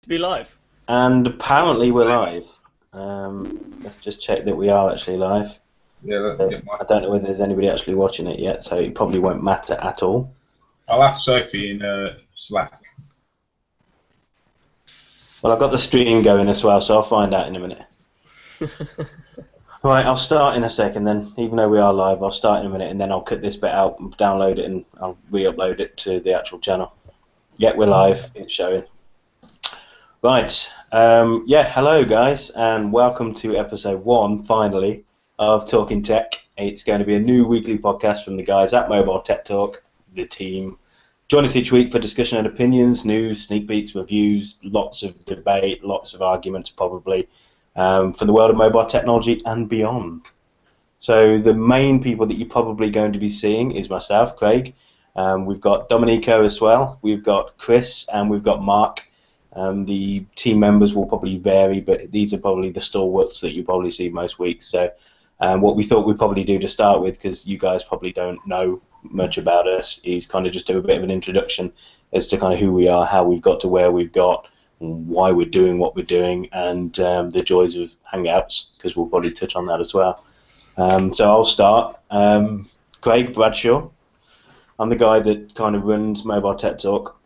To be live. And apparently we're live. Let's just check that we are actually live. Yeah, let me So get my I don't know phone. whether there's anybody actually watching it yet, so it probably won't matter at all. I'll ask Sophie in Slack. Well, I've got the stream going as well, so I'll find out in a minute. Right, I'll start in a second then. Even though we are live, I'll start in a minute and then I'll cut this bit out, download it, and I'll re-upload it to the actual channel. Yeah, we're live. It's showing. Right. Yeah, hello guys, and welcome to episode 1, finally, of Talkin Tech. It's going to be a new weekly podcast from the guys at Mobile Tech Talk, the team. Join us each week for discussion and opinions, news, sneak peeks, reviews, lots of debate, lots of arguments probably, from the world of mobile technology and beyond. So the main people that you're probably going to be seeing is myself, Craig. We've got Domenico as well. We've got Chris and we've got Mark. The team members will probably vary, but these are probably the stalwarts that you probably see most weeks. So what we thought we'd probably do to start with, because you guys probably don't know much about us, is kind of just do a bit of an introduction as to kind of who we are, how we've got to where we've got, why we're doing what we're doing, and the joys of Hangouts, because we'll probably touch on that as well. So I'll start. Craig Bradshaw. I'm the guy that kind of runs Mobile Tech Talk,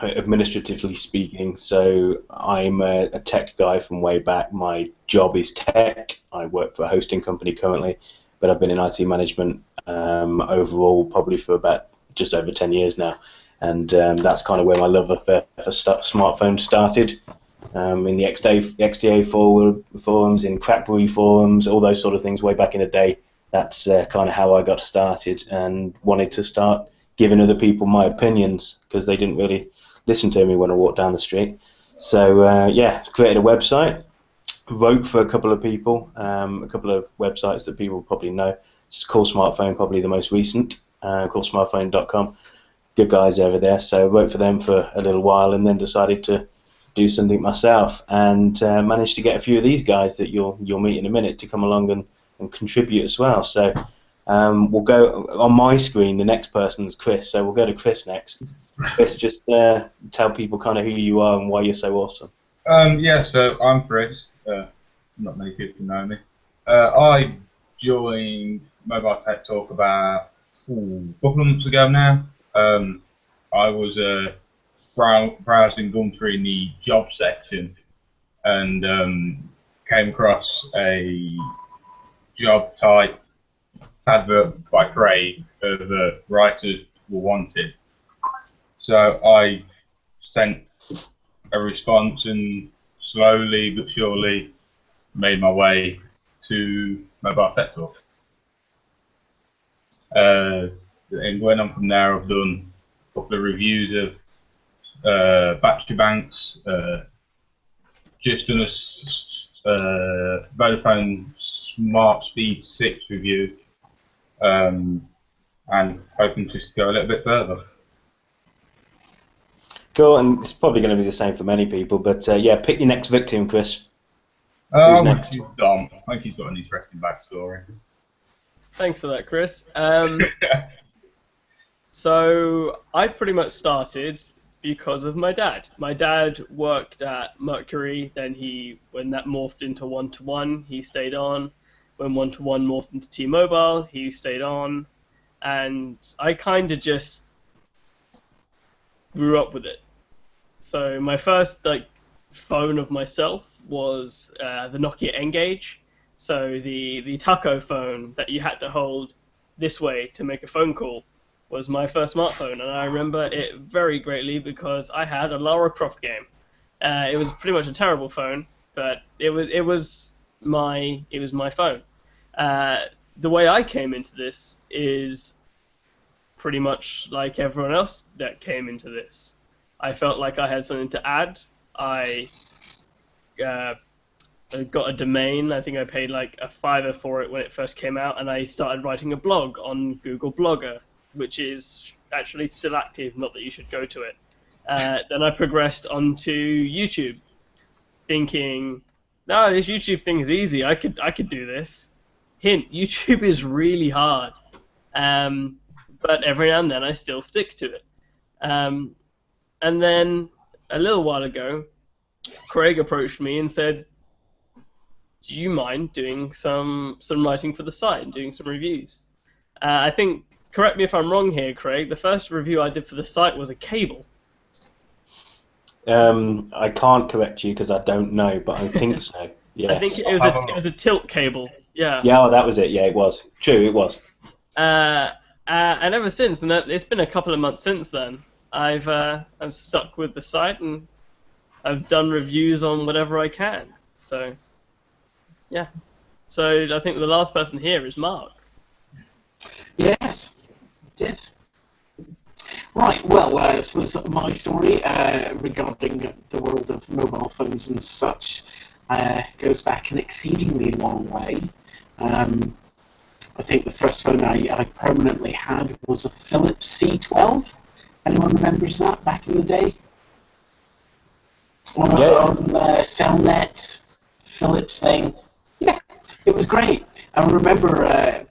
administratively speaking. So I'm a tech guy from way back. My job is tech. I work for a hosting company currently, but I've been in IT management overall probably for about just over 10 years now. And that's kind of where my love for smartphones started. In the XDA forums, in Crackberry forums, all those sort of things way back in the day. That's kind of how I got started and wanted to start giving other people my opinions because they didn't really listen to me when I walked down the street. So yeah, created a website, wrote for a couple of people, a couple of websites that people probably know. It's Call Smartphone, probably the most recent, callsmartphone.com. Good guys over there. So wrote for them for a little while and then decided to do something myself and managed to get a few of these guys that you'll meet in a minute to come along and contribute as well. So we'll go on my screen. The next person is Chris, so we'll go to Chris next. Chris, just tell people kind of who you are and why you're so awesome. Yeah, so I'm Chris. Not many people know me. I joined Mobile Tech Talk about a couple of months ago now. I was browsing Gumtree in the job section and came across a job type advert by Craig of writers were wanted. So I sent a response and slowly but surely made my way to Mobile Tech Talk. And going on from there, I've done a couple of reviews of battery banks, just done a Vodafone Smart Speed 6 review, and hoping just to go a little bit further. Cool, and it's probably going to be the same for many people, but yeah, pick your next victim, Chris. Who's Oh, next? Dom. I think he's got an interesting backstory. Thanks for that, Chris. So I pretty much started because of my dad. My dad worked at Mercury, then when that morphed into one-to-one, he stayed on. When one-to-one morphed into T-Mobile, he stayed on. And I kind of just grew up with it. So my first phone of myself was the Nokia N-Gage. So the taco phone that you had to hold this way to make a phone call was my first smartphone, and I remember it very greatly because I had a Lara Croft game. It was pretty much a terrible phone, but it was my phone. The way I came into this is pretty much like everyone else that came into this. I felt like I had something to add. Uh, I got a domain. I think I paid like a fiver for it when it first came out, and I started writing a blog on Google Blogger, which is actually still active. Not that you should go to it. Then I progressed onto YouTube, thinking, "No, this YouTube thing is easy. I could do this." Hint: YouTube is really hard, but every now and then I still stick to it. And then a little while ago, Craig approached me and said, "Do you mind doing some writing for the site and doing some reviews?" I think, correct me if I'm wrong here, Craig, the first review I did for the site was a cable. I can't correct you because I don't know, but I think so. Yes. I think it was a tilt cable. Yeah. Yeah, well, that was it. Yeah, it was. True, it was. And ever since, and it's been a couple of months since then, I'm stuck with the site and I've done reviews on whatever I can. So, yeah. So I think the last person here is Mark. Yes, it is. Right, well, so my story regarding the world of mobile phones and such goes back an exceedingly long way. I think the first phone I permanently had was a Philips C12. Anyone remembers that back in the day? On Cellnet, Philips thing. Yeah, it was great. I remember,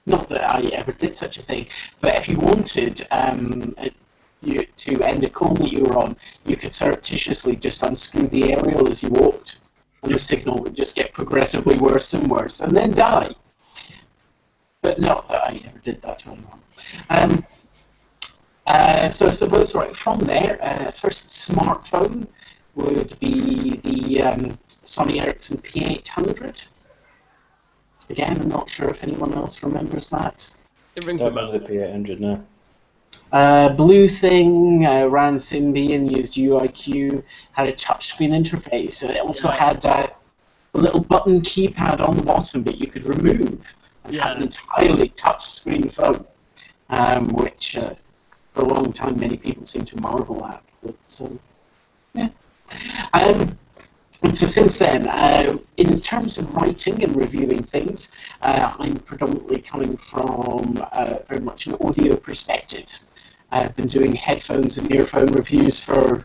not that I ever did such a thing, but if you wanted to end a call that you were on, you could surreptitiously just unscrew the aerial as you walked, and the signal would just get progressively worse and worse, and then die. But not that I ever did that to anyone. So I suppose right from there, first smartphone would be the Sony Ericsson P800. Again, I'm not sure if anyone else remembers that. It rings a bell. The P800 now. Blue thing, ran Symbian, used UIQ, had a touchscreen interface. It also had a little button keypad on the bottom that you could remove and had an entirely touchscreen phone, which for a long time many people seem to marvel at. But yeah. And so since then, in terms of writing and reviewing things, I'm predominantly coming from very much an audio perspective. I've been doing headphones and earphone reviews for a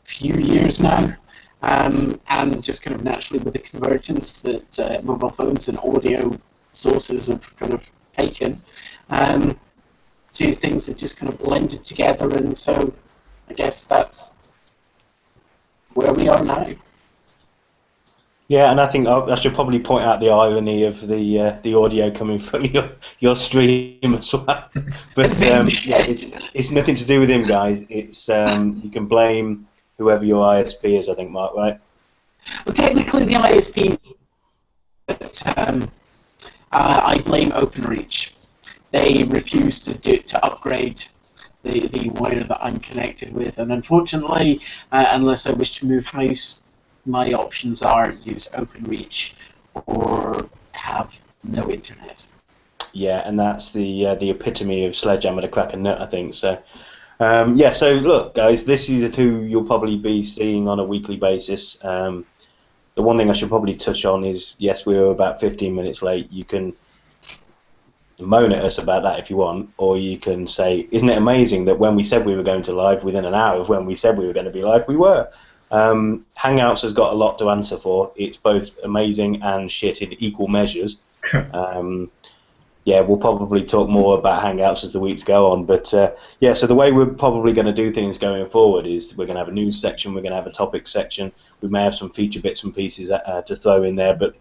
few years now, and just kind of naturally with the convergence that mobile phones and audio sources have kind of taken, two things have just kind of blended together, and so I guess that's where we are now. Yeah, and I think I should probably point out the irony of the audio coming from your stream as well. But yeah, it's nothing to do with him, guys. It's you can blame whoever your ISP is. I think, Mark, right? Well, technically the ISP, but I blame OpenReach. They refuse to upgrade the wire that I'm connected with, and unfortunately, unless I wish to move house, my options are use OpenReach or have no internet. Yeah, and that's the epitome of sledgehammer to crack a nut, I think. So, yeah. So look, guys, this is who you'll probably be seeing on a weekly basis. The one thing I should probably touch on is, yes, we were about 15 minutes late. You can moan at us about that if you want, or you can say, isn't it amazing that when we said we were going to live, within an hour of when we said we were going to be live, we were. Hangouts has got a lot to answer for. It's both amazing and shit in equal measures. Yeah, we'll probably talk more about Hangouts as the weeks go on. But yeah, so the way we're probably going to do things going forward is we're going to have a news section, we're going to have a topic section, we may have some feature bits and pieces to throw in there. But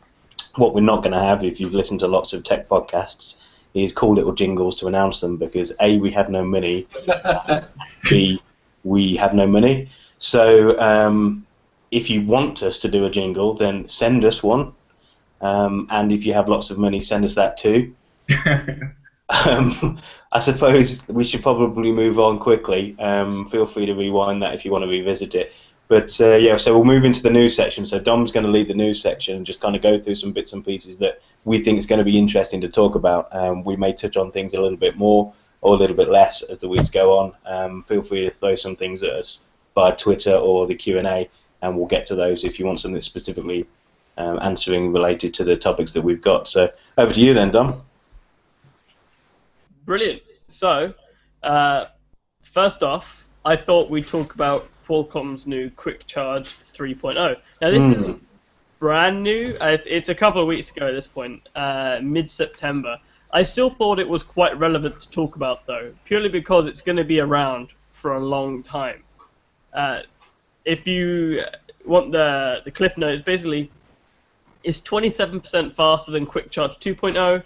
what we're not going to have, if you've listened to lots of tech podcasts, is cool little jingles to announce them, because A, we have no money, B, we have no money. So if you want us to do a jingle, then send us one. And if you have lots of money, send us that too. I suppose we should probably move on quickly. Feel free to rewind that if you want to revisit it. But yeah, so we'll move into the news section. So Dom's going to lead the news section and just kind of go through some bits and pieces that we think is going to be interesting to talk about. We may touch on things a little bit more or a little bit less as the weeks go on. Feel free to throw some things at us by Twitter or the Q&A, and we'll get to those if you want something specifically answering related to the topics that we've got. So over to you then, Dom. Brilliant. So, first off, I thought we'd talk about Qualcomm's new QuickCharge 3.0. Now, this isn't brand new. It's a couple of weeks ago at this point, mid-September. I still thought it was quite relevant to talk about, though, purely because it's going to be around for a long time. If you want the cliff notes, basically, it's 27% faster than QuickCharge 2.0,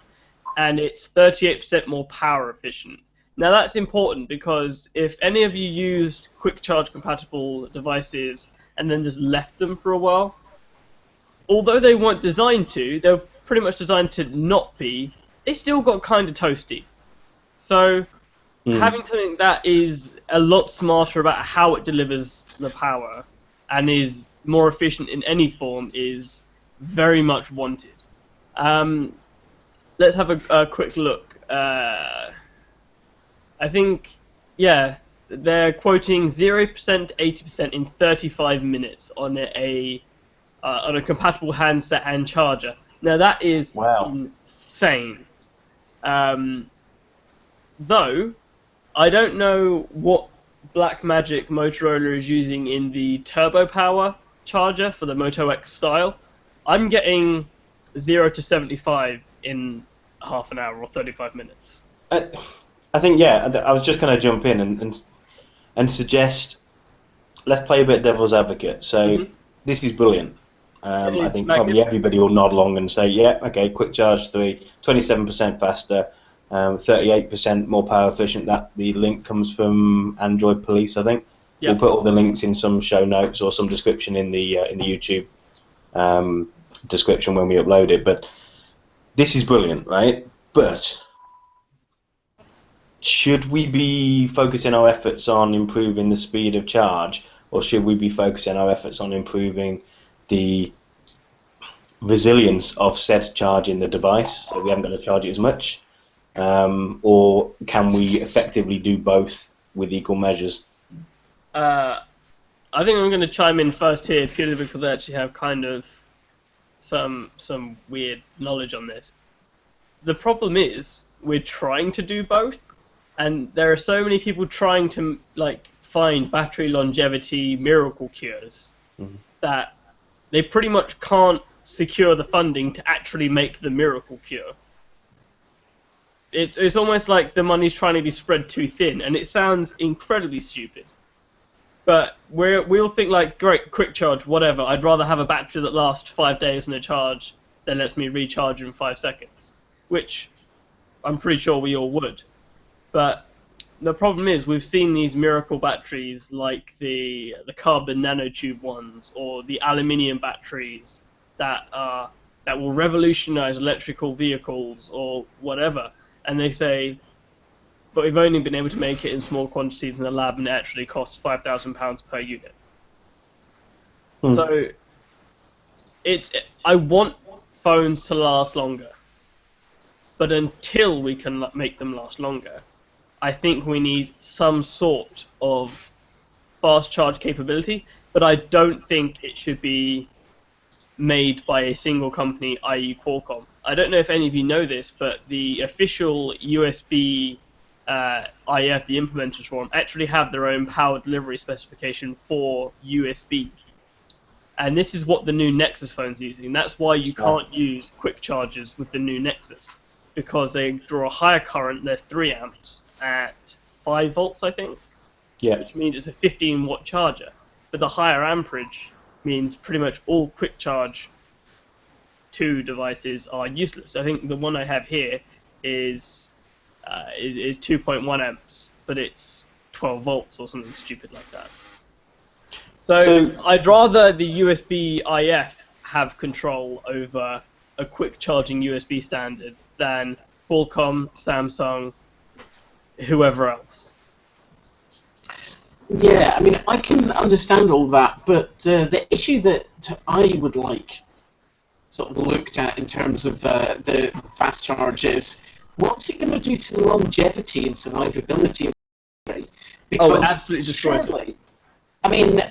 and it's 38% more power efficient. Now that's important because if any of you used QuickCharge compatible devices and then just left them for a while, although they weren't designed to, they were pretty much designed to not be, they still got kind of toasty. So having something that is a lot smarter about how it delivers the power and is more efficient in any form is very much wanted. Let's have a quick look. I think, yeah, they're quoting 0%, 80% in 35 minutes on a compatible handset and charger. Now that is insane. Though, I don't know what Blackmagic Motorola is using in the turbo power charger for the Moto X style. I'm getting 0 to 75 in half an hour or 35 minutes. I think, yeah, I was just going to jump in and suggest, let's play a bit devil's advocate. So this is brilliant. I think probably everybody will nod along and say, yeah, okay, QuickCharge 3, 27% faster, 38% more power efficient. That the link comes from Android Police, I think. Yep. We'll put all the links in some show notes or some description in the YouTube description when we upload it. But this is brilliant, right? But should we be focusing our efforts on improving the speed of charge, or should we be focusing our efforts on improving the resilience of said charge in the device, so we haven't got to charge it as much? Or can we effectively do both with equal measures? I think I'm going to chime in first here purely because I actually have kind of some weird knowledge on this. The problem is we're trying to do both, and there are so many people trying to find battery longevity miracle cures that they pretty much can't secure the funding to actually make the miracle cure. It's almost like the money's trying to be spread too thin, and it sounds incredibly stupid. But we'll think like, great, QuickCharge, whatever. I'd rather have a battery that lasts 5 days in a charge than lets me recharge in 5 seconds, which I'm pretty sure we all would. But the problem is we've seen these miracle batteries like the carbon nanotube ones or the aluminium batteries that will revolutionize electrical vehicles or whatever. And they say, but we've only been able to make it in small quantities in the lab, and it actually costs £5,000 per unit. So I want phones to last longer, but until we can make them last longer, I think we need some sort of fast charge capability, but I don't think it should be made by a single company, i.e. Qualcomm. I don't know if any of you know this, but the official USB IF, the implementers for them, actually have their own power delivery specification for USB. And this is what the new Nexus phone's using. That's why you can't use quick chargers with the new Nexus, because they draw a higher current. They're 3 amps at 5 volts, I think. Yeah. Which means it's a 15-watt charger. But the higher amperage means pretty much all QuickCharge 2 devices are useless. I think the one I have here is 2.1 amps, but it's 12 volts or something stupid like that. So I'd rather the USB IF have control over a quick charging USB standard than Qualcomm, Samsung, whoever else. Yeah, I mean, I can understand all that, but the issue that I would like sort of looked at in terms of the fast charge is, what's it going to do to the longevity and survivability of the battery? Because it absolutely destroys it. I mean,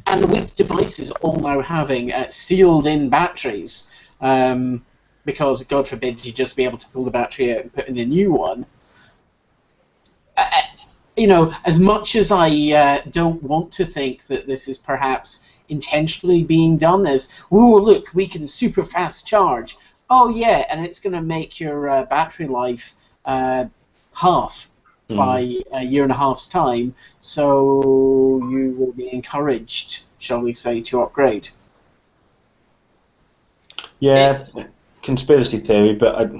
and with devices all now having sealed-in batteries, because, God forbid, you just be able to pull the battery out and put in a new one, you know, as much as I don't want to think that this is perhaps intentionally being done as, oh, look, we can super fast charge. Oh, yeah, and it's going to make your battery life half. by a year and a half's time, so you will be encouraged, shall we say, to upgrade. Yeah, conspiracy theory, but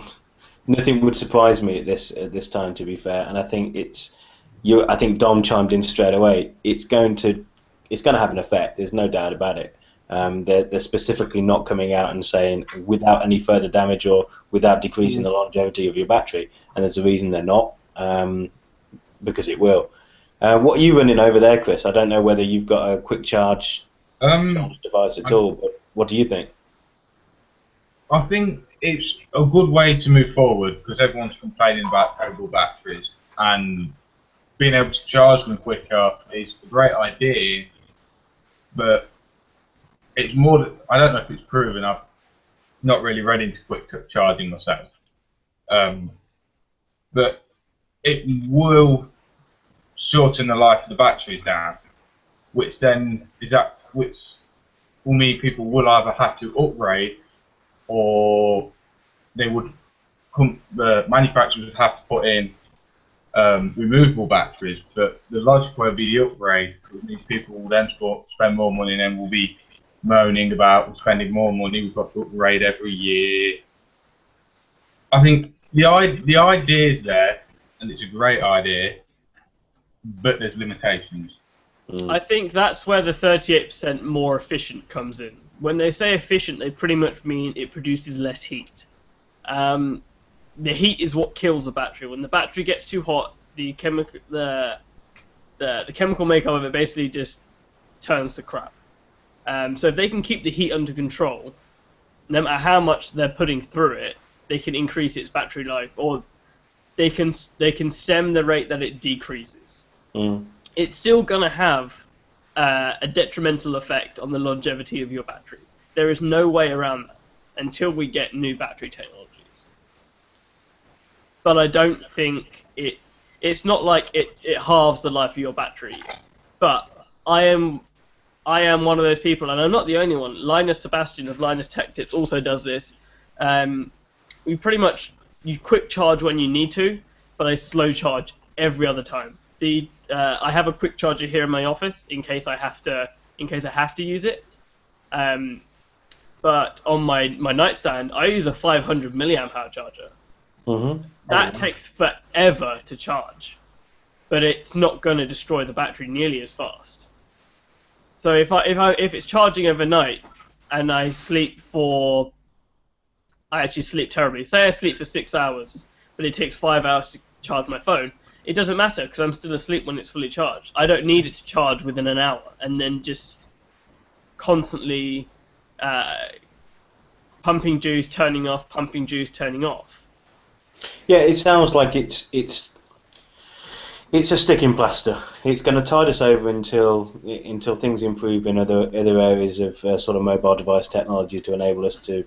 nothing would surprise me at this time, to be fair. And I think I think Dom chimed in straight away. It's going to have an effect. There's no doubt about it. They're specifically not coming out and saying without any further damage or without decreasing the longevity of your battery. And there's a reason they're not, because it will. What are you running over there, Chris? I don't know whether you've got a QuickCharge device at all, but what do you think? I think it's a good way to move forward because everyone's complaining about terrible batteries, and being able to charge them quicker is a great idea, but it's more. I don't know if it's proven. I'm not really read into quick charging myself, but it will shorten the life of the batteries down, which will mean people will either have to upgrade, or the manufacturers would have to put in removable batteries. But the logic would be the upgrade, which means people will then spend more money, and then will be moaning about spending more money. We've got to upgrade every year. I think the idea is there, and it's a great idea, but there's limitations. I think that's where the 38% more efficient comes in. When they say efficient, they pretty much mean it produces less heat. The heat is what kills a battery. When the battery gets too hot, the chemical makeup of it basically just turns to crap. So if they can keep the heat under control, no matter how much they're putting through it, they can increase its battery life, or they can stem the rate that it decreases. It's still going to have a detrimental effect on the longevity of your battery. There is no way around that until we get new battery technologies. But I don't think it's not like it halves the life of your battery. But I am one of those people, and I'm not the only one. Linus Sebastian of Linus Tech Tips also does this. You quick charge when you need to, but I slow charge every other time. I have a quick charger here in my office in case I have to use it. But on my nightstand, I use a 500 milliamp hour charger. That takes forever to charge, but it's not going to destroy the battery nearly as fast. So if it's charging overnight and I actually sleep terribly. Say I sleep for 6 hours, but it takes 5 hours to charge my phone. It doesn't matter because I'm still asleep when it's fully charged. I don't need it to charge within an hour and then just constantly pumping juice, turning off, pumping juice, turning off. Yeah, it sounds like it's a sticking plaster. It's going to tide us over until things improve in other areas of sort of mobile device technology to enable us to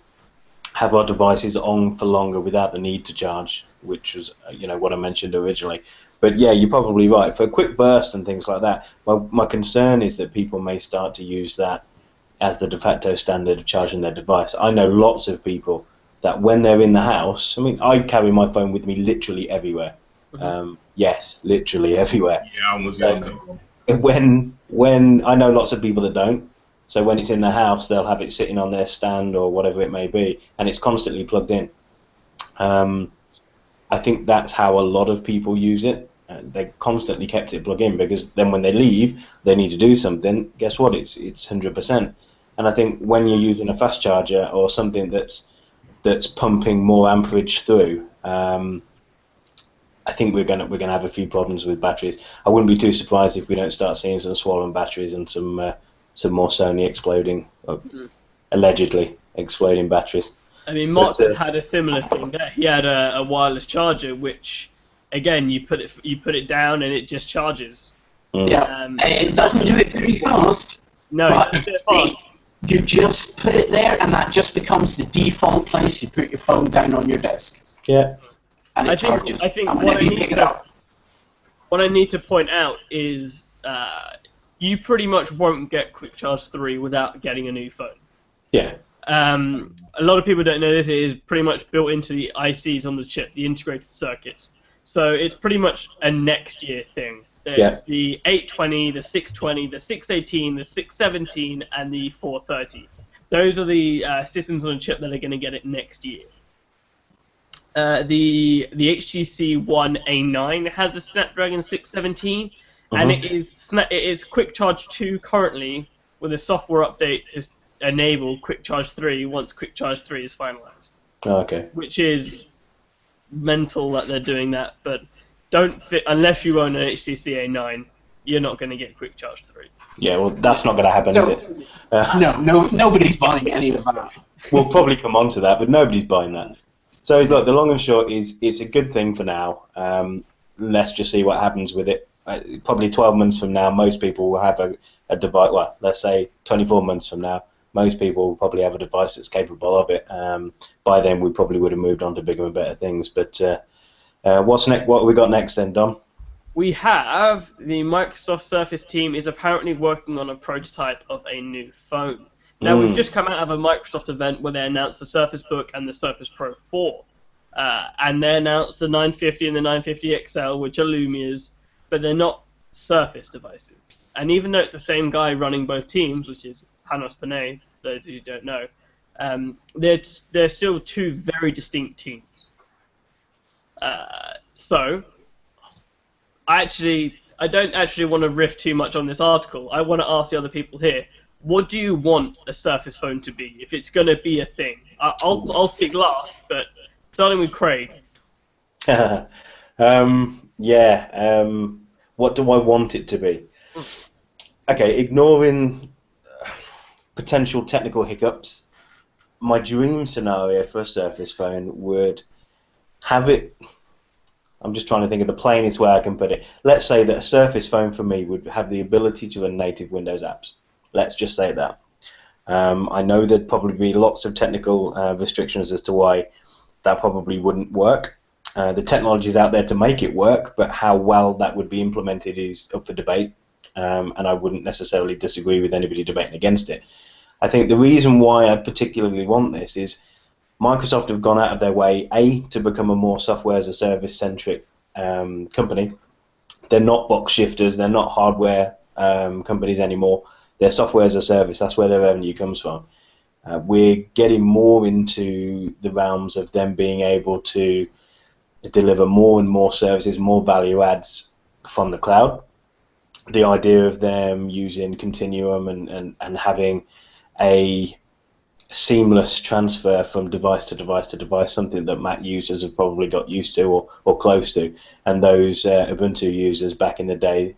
have our devices on for longer without the need to charge, which was what I mentioned originally. But yeah, you're probably right. For a quick burst and things like that, my concern is that people may start to use that as the de facto standard of charging their device. I know lots of people that when they're in the house, I mean, I carry my phone with me literally everywhere. Yes, literally everywhere. Yeah, I was when I know lots of people that don't. So when it's in the house, they'll have it sitting on their stand or whatever it may be, and it's constantly plugged in. I think that's how a lot of people use it. They constantly kept it plugged in because then when they leave, they need to do something. Guess what? It's 100%. And I think when you're using a fast charger or something that's pumping more amperage through, I think we're gonna have a few problems with batteries. I wouldn't be too surprised if we don't start seeing some swollen batteries and some more Sony exploding, allegedly exploding batteries. I mean, Mark has had a similar thing there. He had a wireless charger, which, again, you put it down and it just charges. Yeah, it doesn't do it very fast. No, it doesn't do it fast. You just put it there, and that just becomes the default place you put your phone down on your desk. Yeah. And it charges. I think what I need to point out is you pretty much won't get QuickCharge 3 without getting a new phone. Yeah. A lot of people don't know this. It is pretty much built into the ICs on the chip, the integrated circuits. So it's pretty much a next year thing. There's the 820, the 620, the 618, the 617, and the 430. Those are the systems on a chip that are going to get it next year. The HTC One A9 has a Snapdragon 617, and it is QuickCharge 2 currently, with a software update to enable QuickCharge 3 once QuickCharge 3 is finalized. Oh, okay. Which is mental that they're doing that, but unless you own an HTC A9, you're not going to get QuickCharge 3. Yeah, well, that's not going to happen, is it? No, nobody's buying any of that. We'll probably come on to that, but nobody's buying that. So look, the long and short is it's a good thing for now. Let's just see what happens with it. Probably 12 months from now, most people will have a device. Well, let's say 24 months from now, most people will probably have a device that's capable of it. By then, we probably would have moved on to bigger and better things. But what's next? What have we got next then, Dom? We have the Microsoft Surface team is apparently working on a prototype of a new phone. Now, we've just come out of a Microsoft event where they announced the Surface Book and the Surface Pro 4. And they announced the 950 and the 950 XL, which are Lumias, but they're not Surface devices. And even though it's the same guy running both teams, which is Panos Panay, those who don't know, they're still two very distinct teams. So, I don't actually want to riff too much on this article. I want to ask the other people here, what do you want a Surface phone to be, if it's going to be a thing? I'll speak last, but starting with Craig. What do I want it to be? Okay, ignoring potential technical hiccups, my dream scenario for a Surface phone would have it... I'm just trying to think of the plainest way I can put it. Let's say that a Surface phone for me would have the ability to run native Windows apps. Let's just say that. I know there'd probably be lots of technical restrictions as to why that probably wouldn't work. The technology's out there to make it work, but how well that would be implemented is up for debate, and I wouldn't necessarily disagree with anybody debating against it. I think the reason why I particularly want this is Microsoft have gone out of their way, A, to become a more software as a service centric company. They're not box shifters, they're not hardware companies anymore. They're software as a service, that's where their revenue comes from. We're getting more into the realms of them being able to deliver more and more services, more value adds from the cloud. The idea of them using Continuum and having a seamless transfer from device to device to device, something that Mac users have probably got used to or close to, and those Ubuntu users back in the day,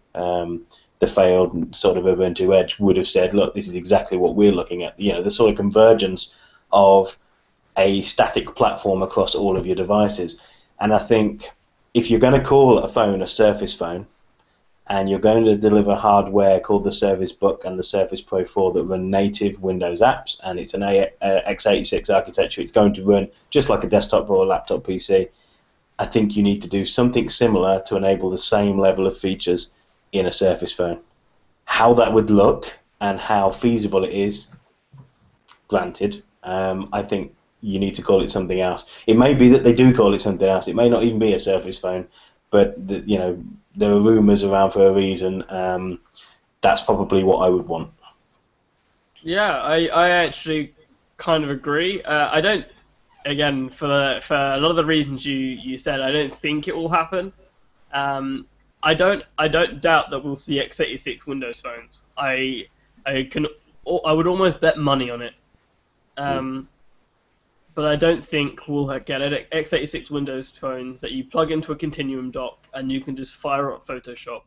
the failed sort of Ubuntu Edge, would have said, look, this is exactly what we're looking at, the sort of convergence of a static platform across all of your devices. And I think if you're going to call a phone a Surface phone, and you're going to deliver hardware called the Surface Book and the Surface Pro 4 that run native Windows apps, and it's an x86 architecture, it's going to run just like a desktop or a laptop PC, I think you need to do something similar to enable the same level of features in a Surface phone. How that would look and how feasible it is, granted, I think you need to call it something else. It may be that they do call it something else. It may not even be a Surface phone, but there are rumours around for a reason. That's probably what I would want. Yeah, I actually kind of agree. I don't, again, for a lot of the reasons you said, I don't think it will happen. I don't doubt that we'll see x86 Windows phones. I would almost bet money on it. But I don't think we'll get x86 Windows phones that you plug into a Continuum dock and you can just fire up Photoshop,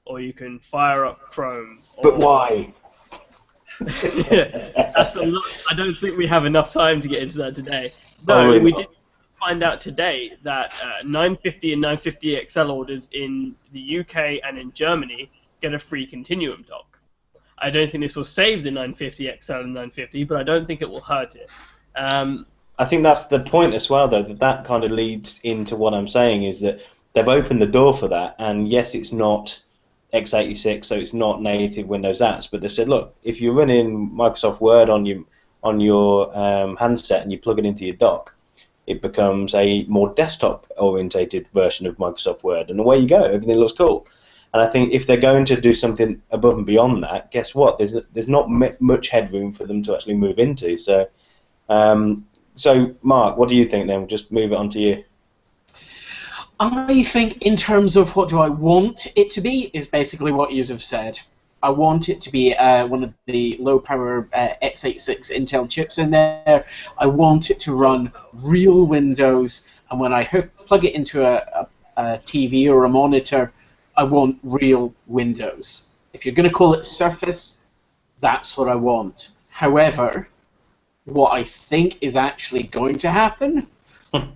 or you can fire up Chrome. But why? That's a lot. I don't think we have enough time to get into that today. Though we did find out today that 950 and 950 XL orders in the UK and in Germany get a free Continuum dock. I don't think this will save the 950 XL and 950, but I don't think it will hurt it. I think that's the point as well, though, that kind of leads into what I'm saying, is that they've opened the door for that, and yes, it's not x86, so it's not native Windows apps, but they've said, look, if you're running Microsoft Word on your handset and you plug it into your dock, it becomes a more desktop-orientated version of Microsoft Word, and away you go. Everything looks cool. And I think if they're going to do something above and beyond that, guess what? There's not much headroom for them to actually move into. So, so Mark, what do you think then? We'll just move it on to you. I think in terms of what do I want it to be is basically what you have said. I want it to be one of the low-power x86 Intel chips in there. I want it to run real Windows, and when I plug it into a TV or a monitor, I want real Windows. If you're going to call it Surface, that's what I want. However, what I think is actually going to happen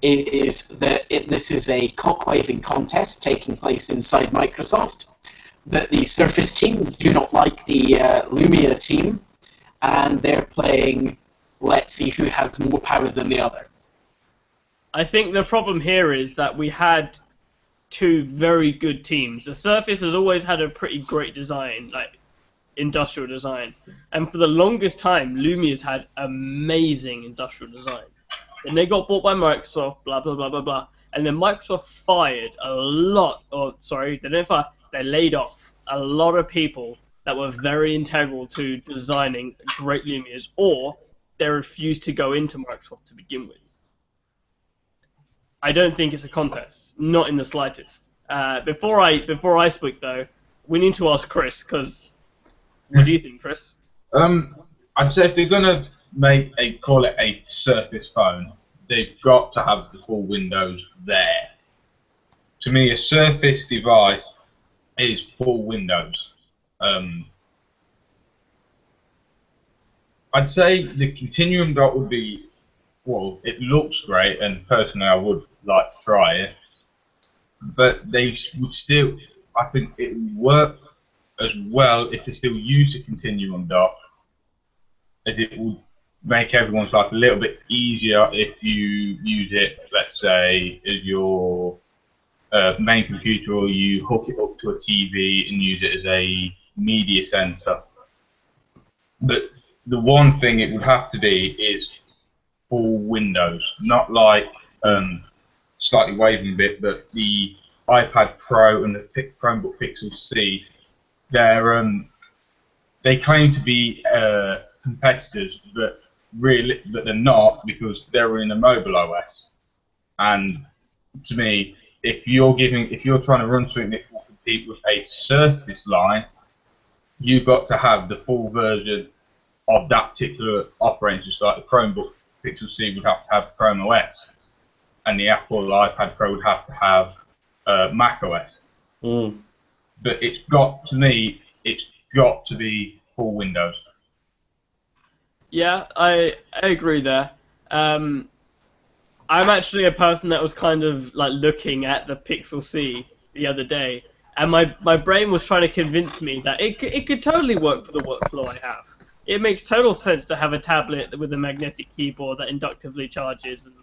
is that this is a cock-waving contest taking place inside Microsoft, that the Surface team do not like the Lumia team, and they're playing, let's see who has more power than the other. I think the problem here is that we had two very good teams. The Surface has always had a pretty great design, like industrial design, and for the longest time, Lumia's had amazing industrial design. And they got bought by Microsoft, blah, blah, blah, blah, blah. And then Microsoft fired a lot, or sorry, they didn't fire, they laid off a lot of people that were very integral to designing great Lumias, or they refused to go into Microsoft to begin with. I don't think it's a contest, not in the slightest. Before I speak though, we need to ask Chris, because what do you think, Chris? I'd say if they're gonna call it a Surface phone, they've got to have the full Windows there. To me, a Surface device is full Windows. I'd say the Continuum Dock would be, well, it looks great, and personally I would like to try it, but they would still, I think it would work as well if they still use the Continuum Dock, as it would make everyone's life a little bit easier if you use it, let's say, as your main computer, or you hook it up to a TV and use it as a media center. But the one thing it would have to be is full Windows, not like slightly waving a bit, but the iPad Pro and the Chromebook Pixel C, they claim to be competitors, but they're not, because they're in a mobile OS. And to me, if you're trying to run something that will compete with a Surface line, you've got to have the full version of that particular operating system. Like the Chromebook Pixel C would have to have Chrome OS, and the Apple iPad Pro would have to have Mac OS. But it's got to be full Windows. Yeah, I agree there. I'm actually a person that was kind of like looking at the Pixel C the other day, and my brain was trying to convince me that it could totally work for the workflow I have. It makes total sense to have a tablet with a magnetic keyboard that inductively charges and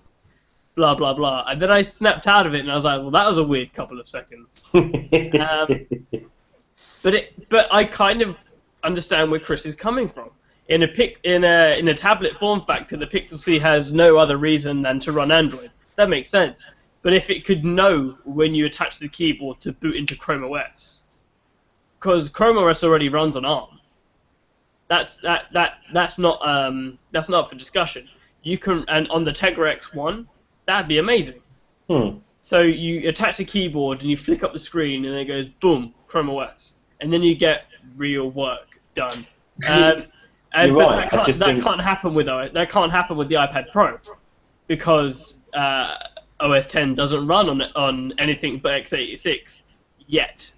blah blah blah. And then I snapped out of it, and I was like, well, that was a weird couple of seconds. But I kind of understand where Chris is coming from. In a tablet form factor, the Pixel C has no other reason than to run Android. That makes sense. But if it could know when you attach the keyboard to boot into Chrome OS, because Chrome OS already runs on ARM, that's not up for discussion. You can, and on the Tegra X1, that'd be amazing. So you attach the keyboard and you flick up the screen, and then it goes boom, Chrome OS, and then you get real work done. You're right. That can't happen with the iPad Pro, because OS X doesn't run on anything but x86 yet.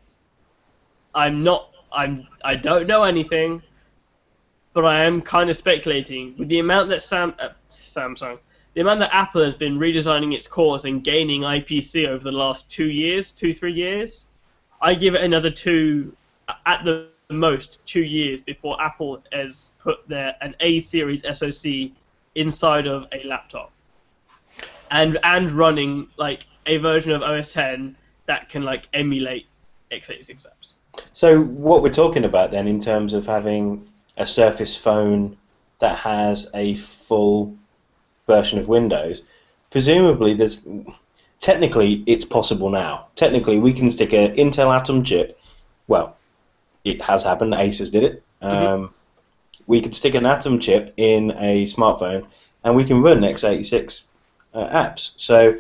I don't know anything, but I am kind of speculating with the amount that the amount that Apple has been redesigning its cores and gaining IPC over the last 3 years. I give it another at the most 2 years before Apple has put an A series SoC inside of a laptop, and running like a version of OS X that can like emulate x86 apps. So what we're talking about then, in terms of having a Surface phone that has a full version of Windows, presumably technically it's possible now. Technically, we can stick an Intel Atom chip. Well, it has happened. Asus did it. We could stick an Atom chip in a smartphone, and we can run x86 apps. So,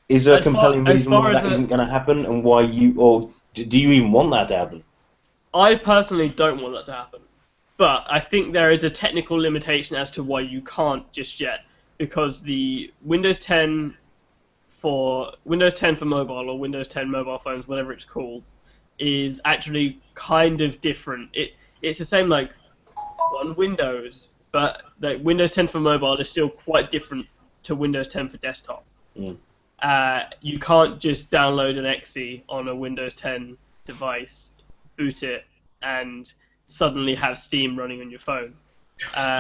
is there a compelling reason why that isn't going to happen, and why do you even want that to happen? I personally don't want that to happen, but I think there is a technical limitation as to why you can't just yet, because the Windows 10 for mobile or Windows 10 mobile phones, whatever it's called, is actually kind of different. It's the same like on Windows, but the Windows 10 for mobile is still quite different to Windows 10 for desktop. You can't just download an exe on a Windows 10 device, boot it, and suddenly have Steam running on your phone.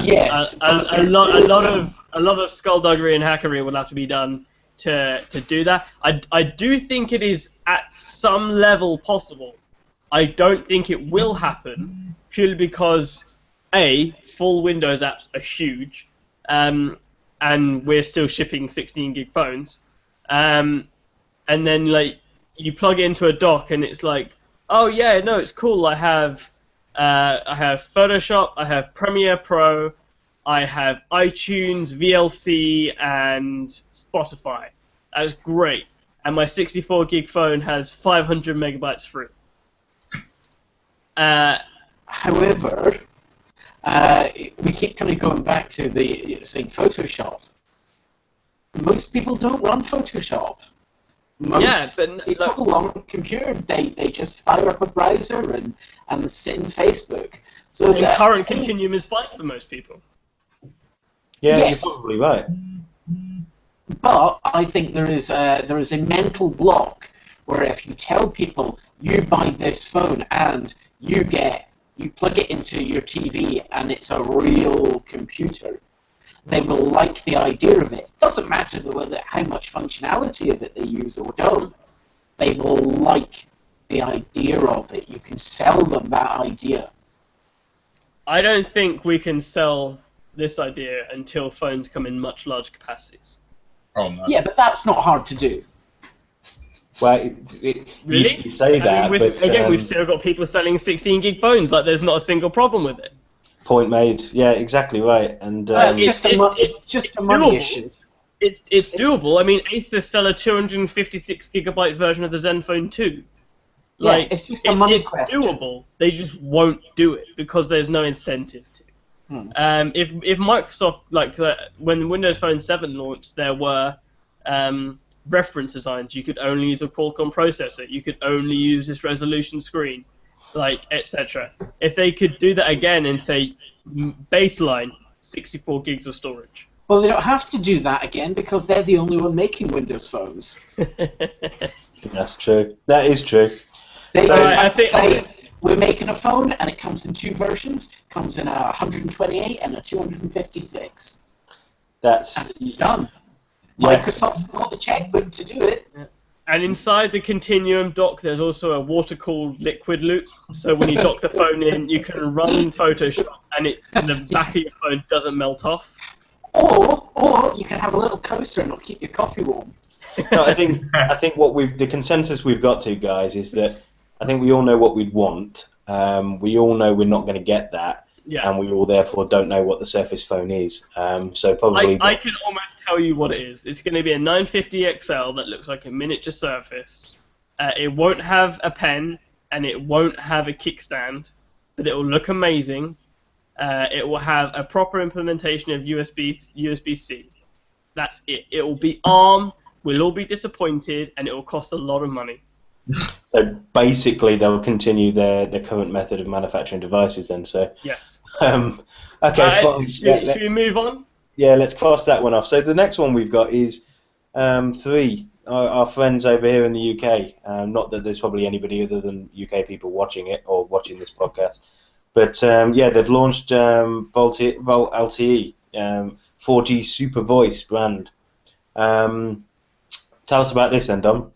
Yes. A lot of skullduggery and hackery will have to be done to do that. I do think it is at some level possible. I don't think it will happen purely because full Windows apps are huge, and we're still shipping 16 gig phones. And then like you plug it into a dock and it's like, oh yeah, no, it's cool. I have Photoshop, I have Premiere Pro, I have iTunes, VLC, and Spotify. That's great. And my 64 gig phone has 500 megabytes free. However, we keep kind of going back to the saying Photoshop. Most people don't run Photoshop. Most people on a computer, they just fire up a browser and sit in Facebook. So the current continuum is fine for most people. Yeah, yes. You're probably right. But I think there is a mental block where if you tell people you buy this phone and you plug it into your TV and it's a real computer, they will like the idea of it. Doesn't matter how much functionality of it they use or don't. They will like the idea of it. You can sell them that idea. I don't think we can sell this idea until phones come in much larger capacities. Oh no. Yeah, but that's not hard to do. Well, really? You say that, but we've still got people selling 16 gig phones. Like, there's not a single problem with it. Point made. Yeah, exactly right. And it's just a money issue. It's doable. I mean, Asus sell a 256 gigabyte version of the Zenfone 2. Like, it's just a money question. It's doable. They just won't do it because there's no incentive to. If Microsoft, when Windows Phone 7 launched, there were reference designs. You could only use a Qualcomm processor. You could only use this resolution screen, etc. If they could do that again and say baseline 64 gigs of storage. Well, they don't have to do that again because they're the only one making Windows phones. That's true. That is true. They just have to say, we're making a phone and it comes in two versions. It comes in a 128 and a 256. That's done. Yeah. Microsoft's got the checkbook to do it. Yeah. And inside the Continuum dock, there's also a water-cooled liquid loop. So when you dock the phone in, you can run Photoshop, and the back of your phone doesn't melt off. Or you can have a little coaster and it'll keep your coffee warm. No, I think the consensus we've got to, guys, is that I think we all know what we'd want. We all know we're not going to get that. Yeah. And we all therefore don't know what the Surface Phone is. So probably I can almost tell you what it is. It's going to be a 950 XL that looks like a miniature Surface. It won't have a pen and it won't have a kickstand, but it will look amazing. It will have a proper implementation of USB-C. That's it. It will be ARM. We'll all be disappointed, and it will cost a lot of money. So basically, they'll continue their current method of manufacturing devices then. So yes. Okay. Fine. Should we move on? Yeah, let's cross that one off. So the next one we've got is Three, our friends over here in the UK. Not that there's probably anybody other than UK people watching it or watching this podcast. But yeah, they've launched VoLTE LTE, 4G Super Voice brand. Tell us about this then, Dom.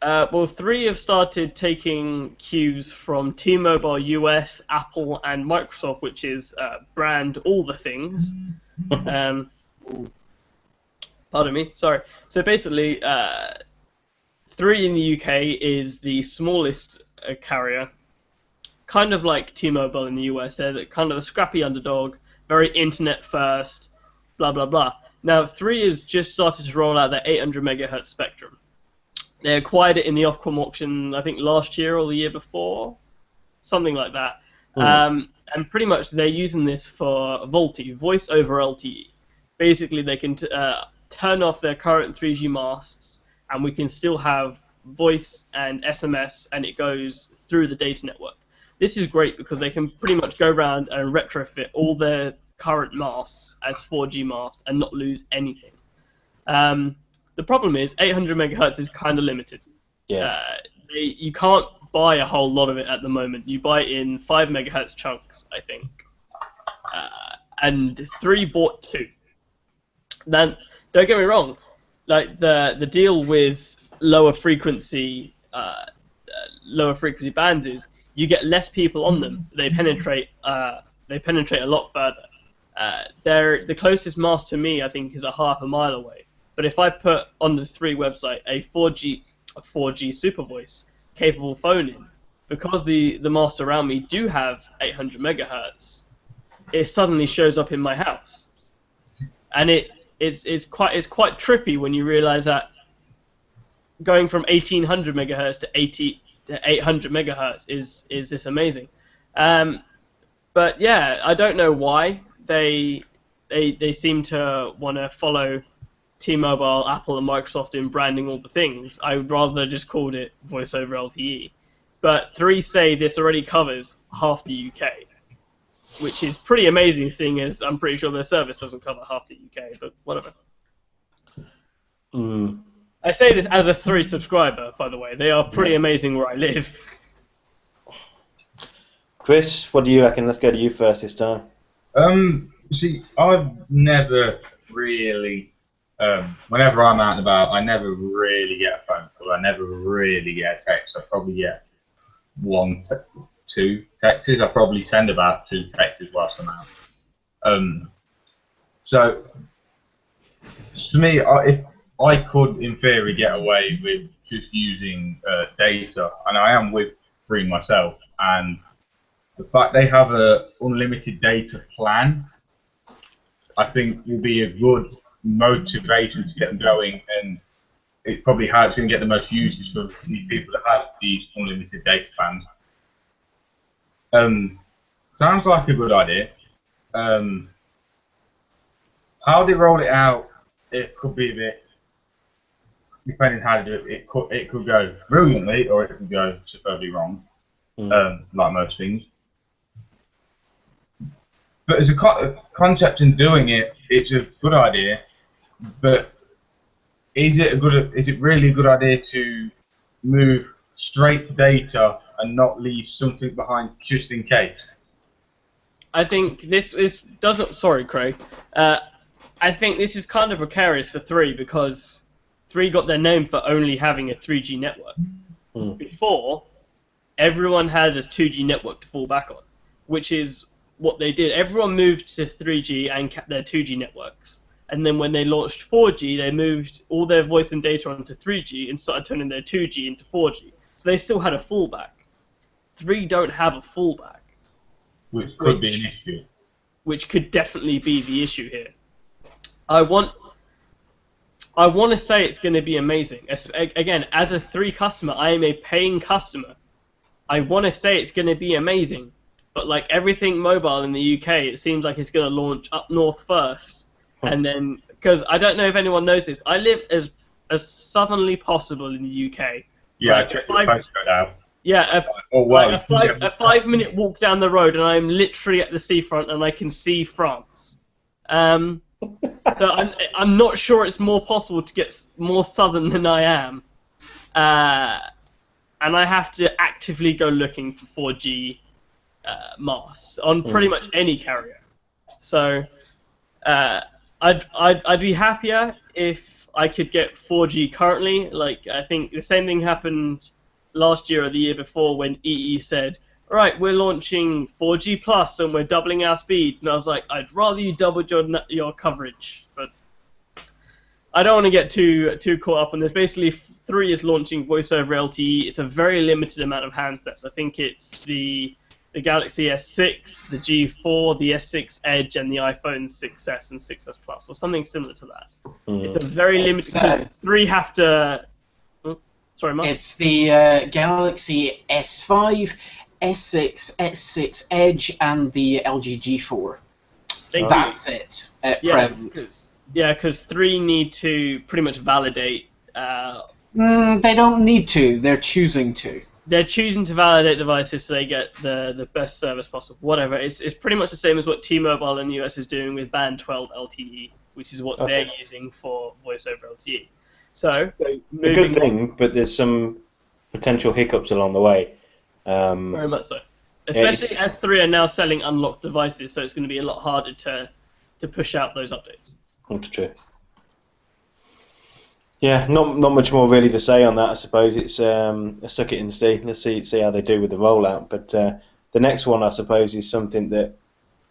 Well, Three have started taking cues from T-Mobile US, Apple, and Microsoft, which is brand all the things. Pardon me, sorry. So basically, 3 in the UK is the smallest carrier, kind of like T-Mobile in the US. They're kind of the scrappy underdog, very internet first, blah blah blah. Now 3 has just started to roll out their 800 megahertz spectrum. They acquired it in the Ofcom auction, I think last year or the year before, something like that. And pretty much they're using this for VoLTE, voice over LTE. Basically, they can turn off their current 3G masts, and we can still have voice and SMS, and it goes through the data network. This is great because they can pretty much go around and retrofit all their current masts as 4G masts and not lose anything. The problem is 800 megahertz is kind of limited. Yeah. You can't buy a whole lot of it at the moment. You buy it in 5 megahertz chunks, I think. And 3 bought 2. Then, don't get me wrong, like the deal with lower frequency bands is you get less people on them. They penetrate a lot further. The closest mast to me, I think, is a half a mile away. But if I put on the 3 website a 4G super voice capable phone in, because the masts around me do have 800 megahertz, it suddenly shows up in my house, and it's quite trippy when you realize that going from 1800 megahertz to 800 megahertz is this amazing. But yeah, I don't know why they seem to want to follow T-Mobile, Apple, and Microsoft in branding all the things. I would rather just called it voice over LTE. But 3 say this already covers half the UK, which is pretty amazing, seeing as I'm pretty sure their service doesn't cover half the UK, but whatever. I say this as a 3 subscriber, by the way. They are pretty amazing where I live. Chris, what do you reckon? Let's go to you first this time. See, I've never really, whenever I'm out and about, I never really get a phone call. I never really get a text. I probably get 2 texts. I probably send about 2 texts whilst I'm out. So, to me, if I could, in theory, get away with just using data, and I am with 3 myself, and the fact they have an unlimited data plan, I think will be a good motivation to get them going, and it's probably how it's going to get the most usage for these people that have these unlimited data plans. Sounds like a good idea. How they roll it out, it could be a bit, depending on how to do it, it could go brilliantly or it could go superbly wrong, like most things. But as a concept in doing it, it's a good idea. But is it really a good idea to move straight to data and not leave something behind just in case? I think sorry, Craig. I think this is kind of precarious for 3 because 3 got their name for only having a 3G network. Before, everyone has a 2G network to fall back on, which is what they did. Everyone moved to 3G and kept their 2G networks. And then when they launched 4G, they moved all their voice and data onto 3G and started turning their 2G into 4G. So they still had a fallback. 3 don't have a fallback. Which could be an issue. Which could definitely be the issue here. I want to say it's going to be amazing. Again, as a 3 customer, I am a paying customer. I want to say it's going to be amazing. But like everything mobile in the UK, it seems like it's going to launch up north first. And then, because I don't know if anyone knows this, I live as southernly possible in the UK. Yeah, like I checked your postcode out. Yeah, a 5-minute walk down the road, and I'm literally at the seafront, and I can see France. So I'm not sure it's more possible to get more southern than I am, and I have to actively go looking for 4G masts on pretty much any carrier. So I'd be happier if I could get 4G currently. Like I think the same thing happened last year or the year before when EE said, "All right, we're launching 4G plus and we're doubling our speeds," and I was like, "I'd rather you doubled your coverage," but I don't want to get too caught up on this. Basically, 3 is launching voice over LTE. It's a very limited amount of handsets. I think it's the Galaxy S6, the G4, the S6 Edge, and the iPhone 6s and 6s Plus, or something similar to that. It's a very limited. Because 3 have to. Oh, sorry, Mark. It's the Galaxy S5, S6, S6 Edge, and the LG G4. That's it at present. Because 3 need to pretty much validate. They don't need to. They're choosing to. They're choosing to validate devices so they get the best service possible. Whatever. It's pretty much the same as what T-Mobile in the US is doing with Band 12 LTE, which is what they're using for voice over LTE. So a good thing, but there's some potential hiccups along the way. Very much so. Especially as 3 are now selling unlocked devices, so it's going to be a lot harder to push out those updates. That's true. Yeah, not much more really to say on that. I suppose it's a suck it and see. Let's see how they do with the rollout. But the next one, I suppose, is something that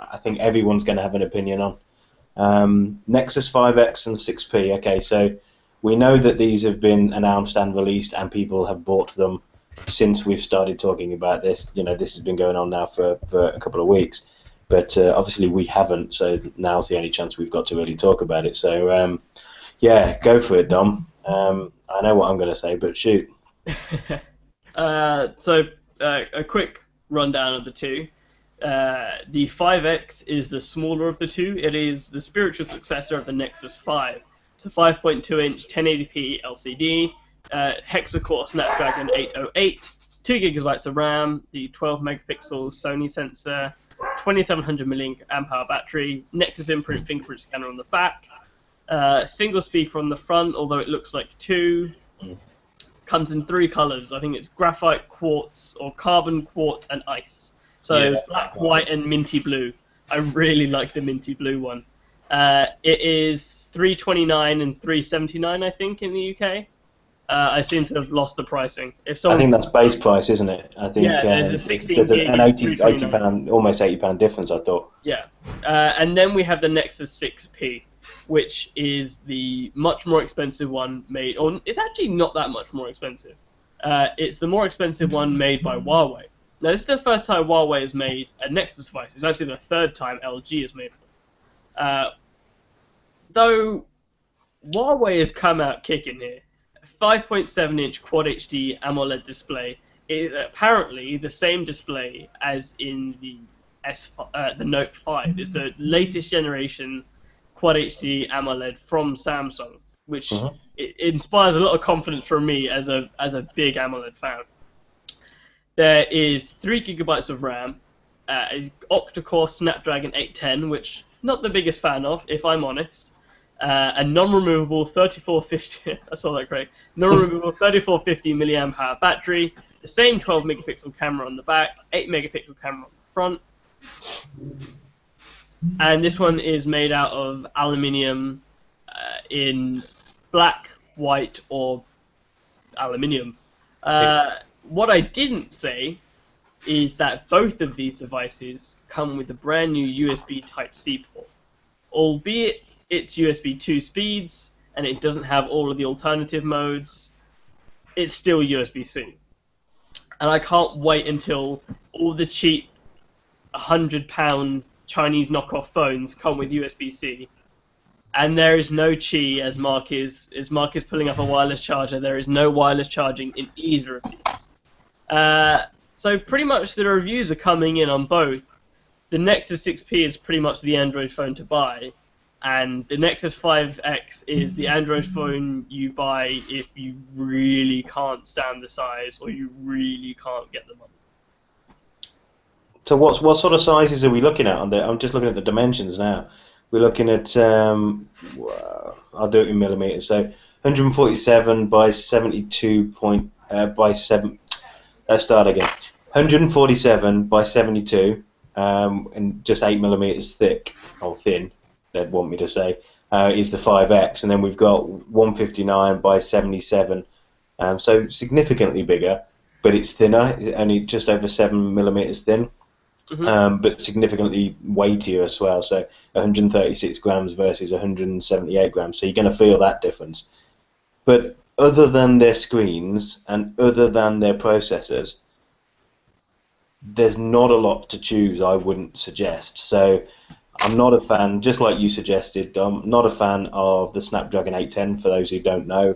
I think everyone's going to have an opinion on. Nexus 5X and 6P. Okay, so we know that these have been announced and released, and people have bought them since we've started talking about this. You know, this has been going on now for a couple of weeks. But obviously we haven't, so now's the only chance we've got to really talk about it. So, yeah, go for it, Dom. I know what I'm going to say, but shoot. So, a quick rundown of the 2. The 5X is the smaller of the 2. It is the spiritual successor of the Nexus 5. It's a 5.2-inch 1080p LCD, hexa-core Snapdragon 808, 2 GB of RAM, the 12-megapixel Sony sensor, 2700 mAh battery, Nexus imprint fingerprint scanner on the back, single speaker on the front, although it looks like 2. Comes in 3 colors. I think it's graphite, quartz, or carbon, quartz, and ice. So black, white, and minty blue. I really like the minty blue one. It is $329 and $379, I think, in the UK. I seem to have lost the pricing. I think that's base price, isn't it? I think there's a 16 there's an £80 almost £80 difference, I thought. Yeah, and then we have the Nexus 6P, which is the much more expensive one made. Or it's actually not that much more expensive. It's the more expensive one made by Huawei. Now, this is the first time Huawei has made a Nexus device. It's actually the 3rd time LG has made one. Though Huawei has come out kicking here. 5.7-inch Quad HD AMOLED display is apparently the same display as in the the Note 5. It's the latest generation Quad HD AMOLED from Samsung, which it inspires a lot of confidence from me as a big AMOLED fan. There is 3 GB of RAM, a octa-core Snapdragon 810, which not the biggest fan of, if I'm honest. A non-removable 3450. I saw that correct. Non-removable 3450 mAh battery. The same 12 megapixel camera on the back, 8 megapixel camera on the front. And this one is made out of aluminium in black, white, or aluminium. What I didn't say is that both of these devices come with a brand new USB Type-C port, albeit it's USB 2 speeds, and it doesn't have all of the alternative modes. It's still USB-C. And I can't wait until all the cheap £100 Chinese knockoff phones come with USB-C. And there is no Qi, as Mark is pulling up a wireless charger. There is no wireless charging in either of these. So pretty much the reviews are coming in on both. The Nexus 6P is pretty much the Android phone to buy. And the Nexus 5X is the Android phone you buy if you really can't stand the size or you really can't get the money. So what sort of sizes are we looking at on there? I'm just looking at the dimensions now. We're looking at, I'll do it in millimeters. So 147 by 72 by 7. Let's start again. 147 by 72, and just 8 millimeters thick or thin. They'd want me to say, is the 5X, and then we've got 159 by 77, so significantly bigger, but it's thinner. It's only just over 7 millimeters thin. but significantly weightier as well. So 136 grams versus 178 grams. So you're going to feel that difference. But other than their screens and other than their processors, there's not a lot to choose, I wouldn't suggest. So I'm not a fan, just like you suggested, I'm not a fan of the Snapdragon 810, for those who don't know.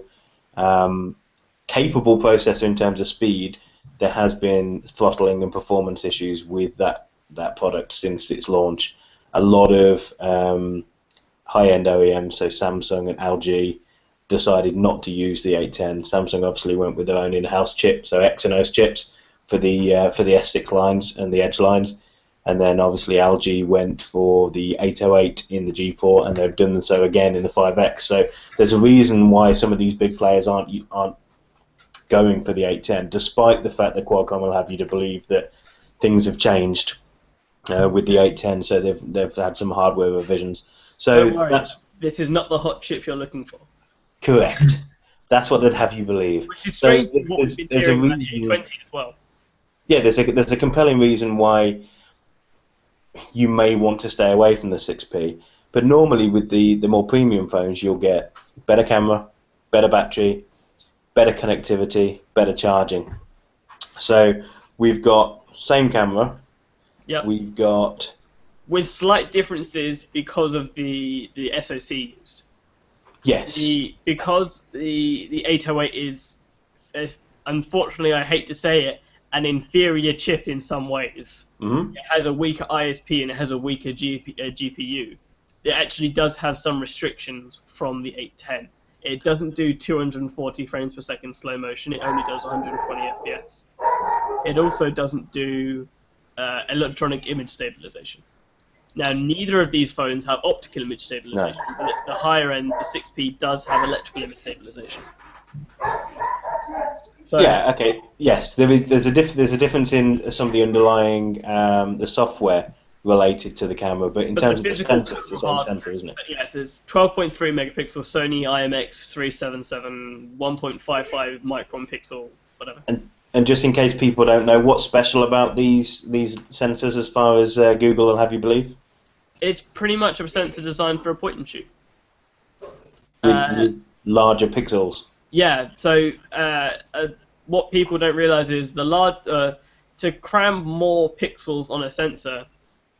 Capable processor in terms of speed, there has been throttling and performance issues with that product since its launch. A lot of high-end OEMs, so Samsung and LG, decided not to use the 810. Samsung obviously went with their own in-house chip, so Exynos chips for the S6 lines and the Edge lines, and then obviously LG went for the 808 in the G4, and they've done so again in the 5X. So there's a reason why some of these big players aren't going for the 810, despite the fact that Qualcomm will have you to believe that things have changed with the 810. So they've had some hardware revisions. So this is not the hot chip you're looking for. Correct. That's what they'd have you believe. Which is strange. So there's a reason, the 820 as well. Yeah, there's a compelling reason why you may want to stay away from the 6P. But normally with the more premium phones, you'll get better camera, better battery, better connectivity, better charging. So we've got same camera. Yep. We've got with slight differences because of the SoC used. Yes. Because the 808 is, unfortunately, I hate to say it, an inferior chip in some ways. Mm-hmm. It has a weaker ISP and it has a weaker GPU. It actually does have some restrictions from the 810. It doesn't do 240 frames per second slow motion. It only does 120 FPS. It also doesn't do electronic image stabilization. Now, neither of these phones have optical image stabilization, but at the higher end, the 6P does have electrical image stabilization. So, yeah. Okay. Yes. There's a difference in some of the underlying the software related to the camera, but in terms of the sensor, it's the same sensor, isn't it? Yes, it's 12.3 megapixel Sony IMX377, 1.55 micron pixel, whatever. And just in case people don't know, what's special about these sensors as far as Google will have you believe? It's pretty much a sensor designed for a point and shoot. With larger pixels. Yeah, so what people don't realize is to cram more pixels on a sensor,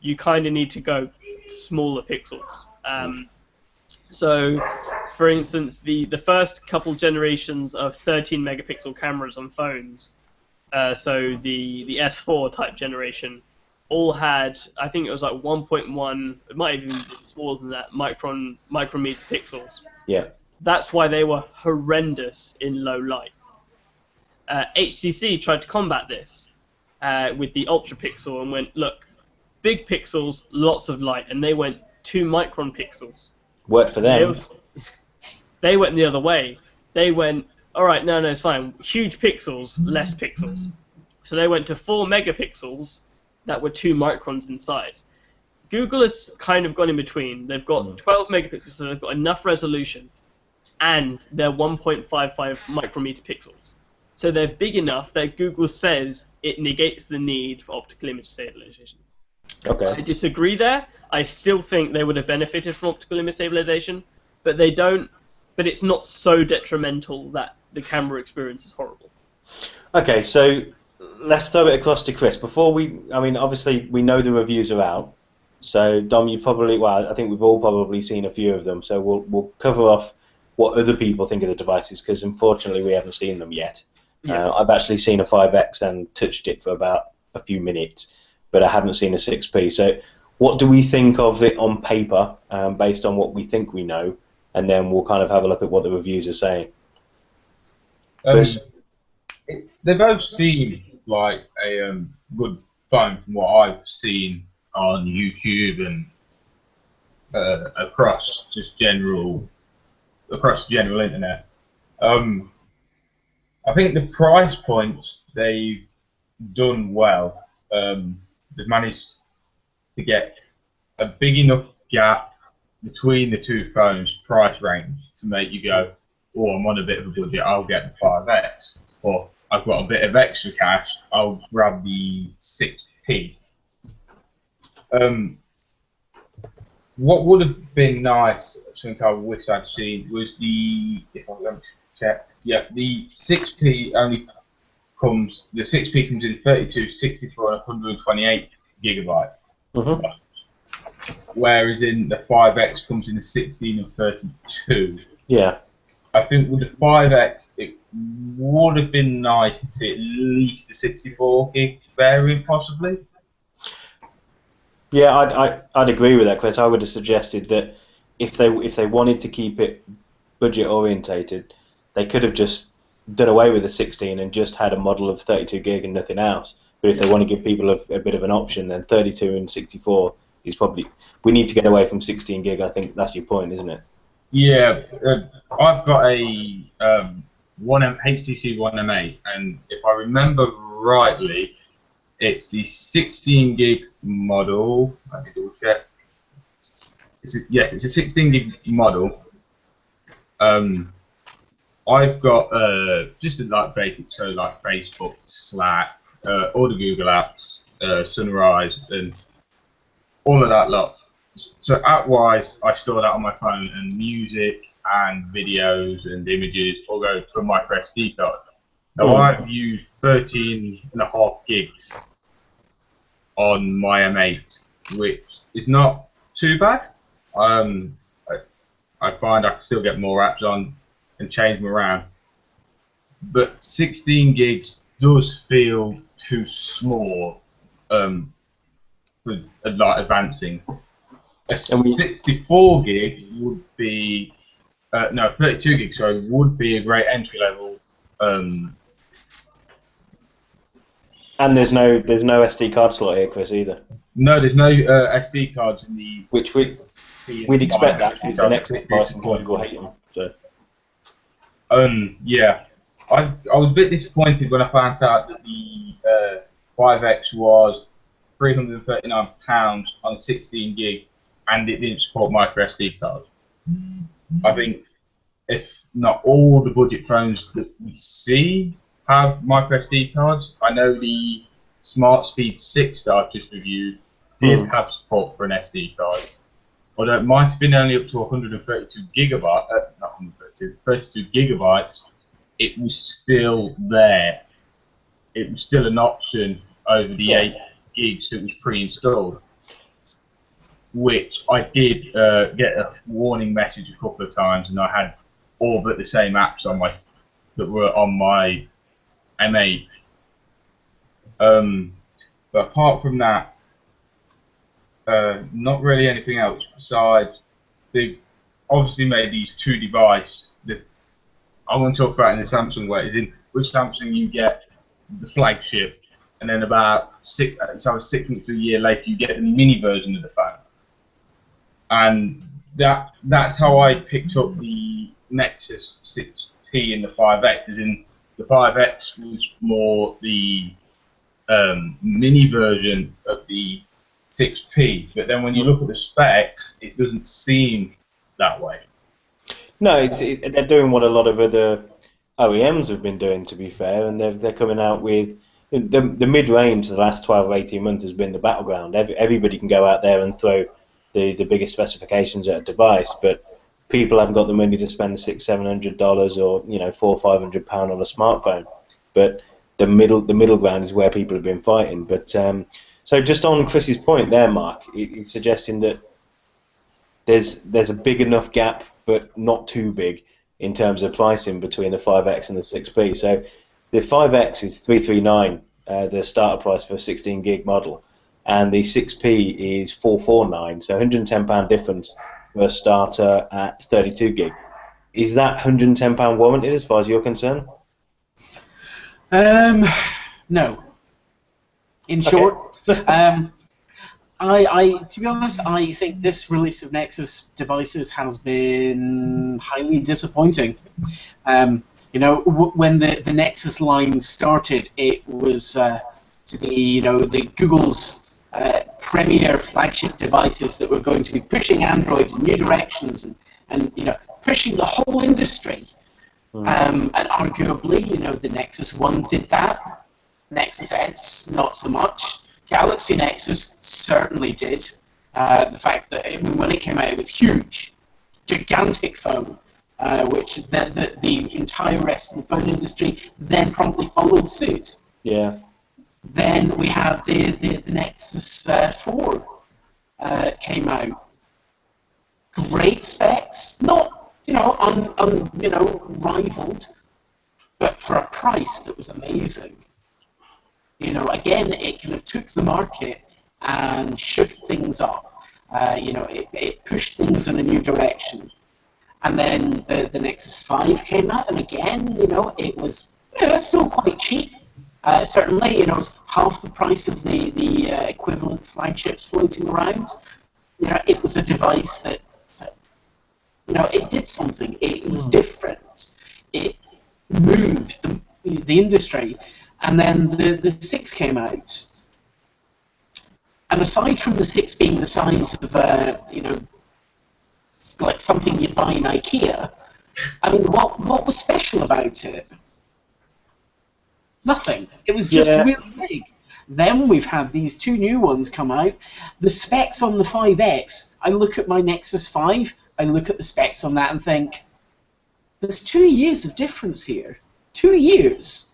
you kind of need to go smaller pixels. So, for instance, the first couple generations of 13 megapixel cameras on phones, so the S4 type generation, all had, I think it was like 1.1, it might have even been smaller than that, micrometer pixels. Yeah. That's why they were horrendous in low light. HTC tried to combat this with the ultra pixel and went, look, big pixels, lots of light, and they went 2 micron pixels. Worked for them. They went the other way. They went, all right, no, it's fine. Huge pixels, less pixels. So they went to 4 megapixels that were 2 microns in size. Google has kind of gone in between. They've got 12 megapixels, so they've got enough resolution, and they're 1.55 micrometer pixels. So they're big enough that Google says it negates the need for optical image stabilization. Okay. I disagree there. I still think they would have benefited from optical image stabilization, but they don't. But it's not so detrimental that the camera experience is horrible. Okay, so let's throw it across to Chris. Obviously we know the reviews are out. So Dom, I think we've all probably seen a few of them. So we'll cover off what other people think of the devices, because unfortunately we haven't seen them yet. Yes. I've actually seen a 5X and touched it for about a few minutes, but I haven't seen a 6P. So what do we think of it on paper, based on what we think we know, and then we'll kind of have a look at what the reviews are saying. They both seem like a good phone from what I've seen on YouTube and across the general internet. I think the price points they've done well. They've managed to get a big enough gap between the two phones' price range to make you go, oh, I'm on a bit of a budget, I'll get the 5X. Or I've got a bit of extra cash, I'll grab the 6P. What would have been nice, something I wish I'd seen, was if I don't check, yeah, the 6P only comes, the 6P comes in 32, 64, and 128 gigabyte, whereas in the 5X comes in the 16 and 32. Yeah. I think with the 5X, it would have been nice to see at least the 64 gig variant, possibly. Yeah, I'd agree with that, Chris. I would have suggested that if they wanted to keep it budget orientated, they could have just done away with the 16 and just had a model of 32 gig and nothing else. But if they want to give people a bit of an option, then 32 and 64 is probably. We need to get away from 16 gig. I think that's your point, isn't it? Yeah, I've got a HTC One M8, and if I remember rightly, it's the 16 gig model. Let me double check. Yes, it's a 16 gig model. I've got just like basic, so like Facebook, Slack, all the Google apps, Sunrise, and all of that lot. So app-wise, I store that on my phone, and music and videos and images all go to a micro SD card. Now I've used 13.5 gigs on my M8, which is not too bad. I find I can still get more apps on and change them around, but 16 gigs does feel too small for like advancing. A 64 gig would be, no, 32 gigs, sorry, would be a great entry level. And there's no SD card slot here, Chris, either. No, there's no SD cards in the. Which we'd expect that. It's the next price and people hate them. So. Yeah, I was a bit disappointed when I found out that the 5X was £339 on 16 gig, and it didn't support micro SD cards. I think if not all the budget phones that we see have micro SD cards, I know the Smart Speed 6 that I've just reviewed did have support for an SD card. Although it might have been only up to 132 gigabytes, not 132, 32 gigabytes, it was still there. It was still an option over the 8 gigs that was pre-installed, which I did get a warning message a couple of times, and I had all but the same apps on that were on my M8. But apart from that, not really anything else besides they've obviously made these two devices that I want to talk about in the Samsung way. Is in with Samsung you get the flagship, and then about 6 months to a year later you get the mini version of the phone. And that's how I picked up the Nexus 6P and the 5X. As in the 5X was more the mini version of the 6P, but then when you look at the specs, it doesn't seem that way. No, they're doing what a lot of other OEMs have been doing, to be fair, and they're coming out with the mid-range. The last 12 or 18 months has been the battleground. Everybody can go out there and throw the biggest specifications at a device, but people haven't got the money to spend $600-700 or $400 or £500 on a smartphone. But the middle ground is where people have been fighting. But so just on Chris's point there, Mark, he's suggesting that there's a big enough gap, but not too big in terms of pricing between the 5X and the 6P. So the 5X is $339, the starter price for a 16 gig model, and the 6P is $449. So £110 difference for a starter at 32 gig. Is that £110 warranted as far as you're concerned? No. In short, I to be honest, I think this release of Nexus devices has been highly disappointing. When the Nexus line started, it was to be the Google's premier flagship devices that were going to be pushing Android in new directions and pushing the whole industry. And arguably, the Nexus 1 did that. Nexus X, not so much. Galaxy Nexus certainly did. The fact that when it came out, it was huge, gigantic phone, which the entire rest of the phone industry then promptly followed suit. Yeah. Then we had the Nexus 4 came out. Great specs, not unrivaled, but for a price that was amazing. Again, it kind of took the market and shook things up. It pushed things in a new direction. And then the Nexus 5 came out, and again, it was still quite cheap. Certainly, it was half the price of the equivalent flagships floating around. It was a device that it did something. It was different. It moved the industry. And then the 6 came out. And aside from the 6 being the size of, like something you'd buy in IKEA, I mean, what was special about it? Nothing. It was just really big. Then we've had these 2 new ones come out. The specs on the 5X, I look at my Nexus 5, I look at the specs on that and think, there's 2 years of difference here. 2 years.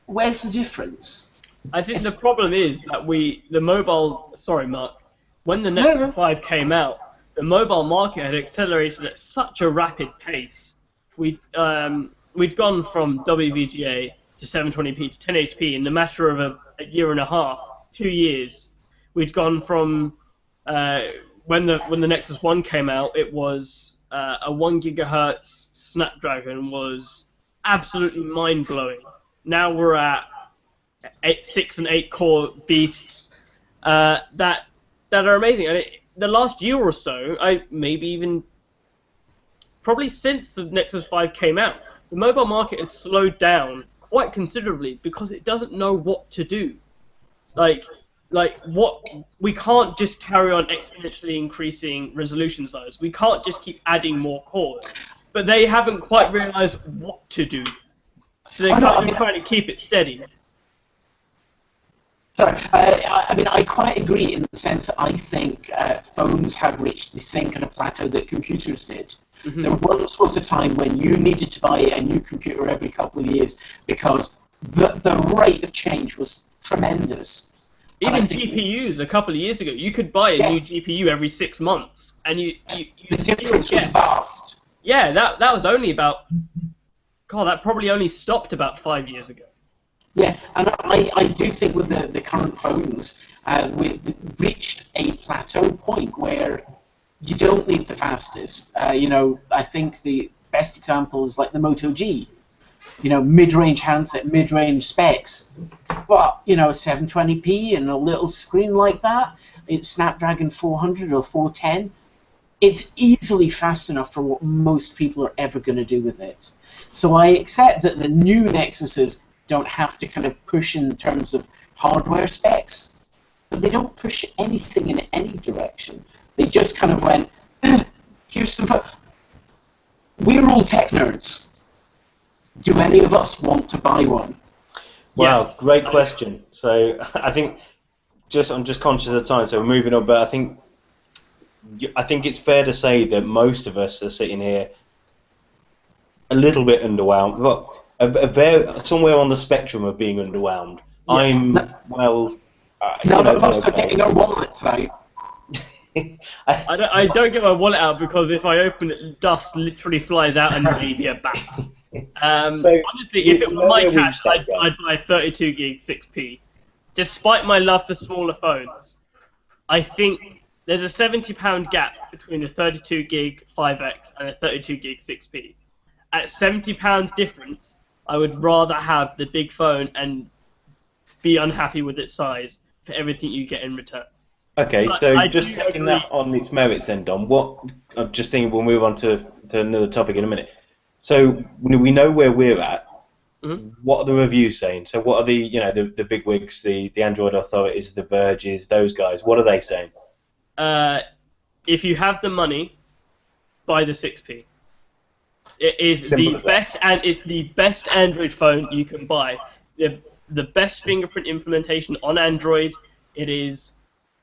Where's the difference? I think the problem is that sorry, Mark, when the Nexus 5 came out, the mobile market had accelerated at such a rapid pace. We'd gone from WVGA to 720p to 1080p in the matter of a year and a half, 2 years. We'd gone from when the Nexus 1 came out, it was a 1 gigahertz Snapdragon was absolutely mind blowing. Now we're at 6 and 8 core beasts that are amazing. And the last year or so, probably since the Nexus 5 came out, the mobile market has slowed down quite considerably because it doesn't know what to do. We can't just carry on exponentially increasing resolution size. We can't just keep adding more cores. But they haven't quite realized what to do. So they're trying to keep it steady. Sorry, I quite agree in the sense that I think phones have reached the same kind of plateau that computers did. Mm-hmm. There once was a time when you needed to buy a new computer every couple of years because the rate of change was tremendous. Even GPUs a couple of years ago, you could buy a new GPU every 6 months, and the difference was vast. Yeah, that was only about. God, that probably only stopped about 5 years ago. Yeah, and I do think with the current phones, we've reached a plateau point where you don't need the fastest. I think the best example is like the Moto G. Mid-range handset, mid-range specs. But, 720p and a little screen like that, it's Snapdragon 400 or 410. It's easily fast enough for what most people are ever going to do with it. So I accept that the new Nexuses don't have to kind of push in terms of hardware specs, but they don't push anything in any direction. They just kind of went, here's some... We're all tech nerds. Do any of us want to buy one? Wow, yes. Great question. So I think I'm just conscious of the time, so we're moving on, but I think it's fair to say that most of us are sitting here a little bit underwhelmed. Somewhere on the spectrum of being underwhelmed. Yeah. None of us are getting our wallets out. I don't get my wallet out because if I open it, dust literally flies out and maybe a bat. Honestly, if it was my cash, I'd buy 32 gig 6P. Despite my love for smaller phones, I think there's a £70 gap between the 32 gig 5X and the 32 gig 6P. At £70 difference, I would rather have the big phone and be unhappy with its size for everything you get in return. Okay, so just taking that on its merits then, Dom, I'm just thinking we'll move on to another topic in a minute. So we know where we're at. Mm-hmm. What are the reviews saying? So what are the big wigs, the Android authorities, the Verges, those guys, what are they saying? If you have the money, buy the 6P. It is the best, and it's the best Android phone you can buy. The the best fingerprint implementation on Android. It is,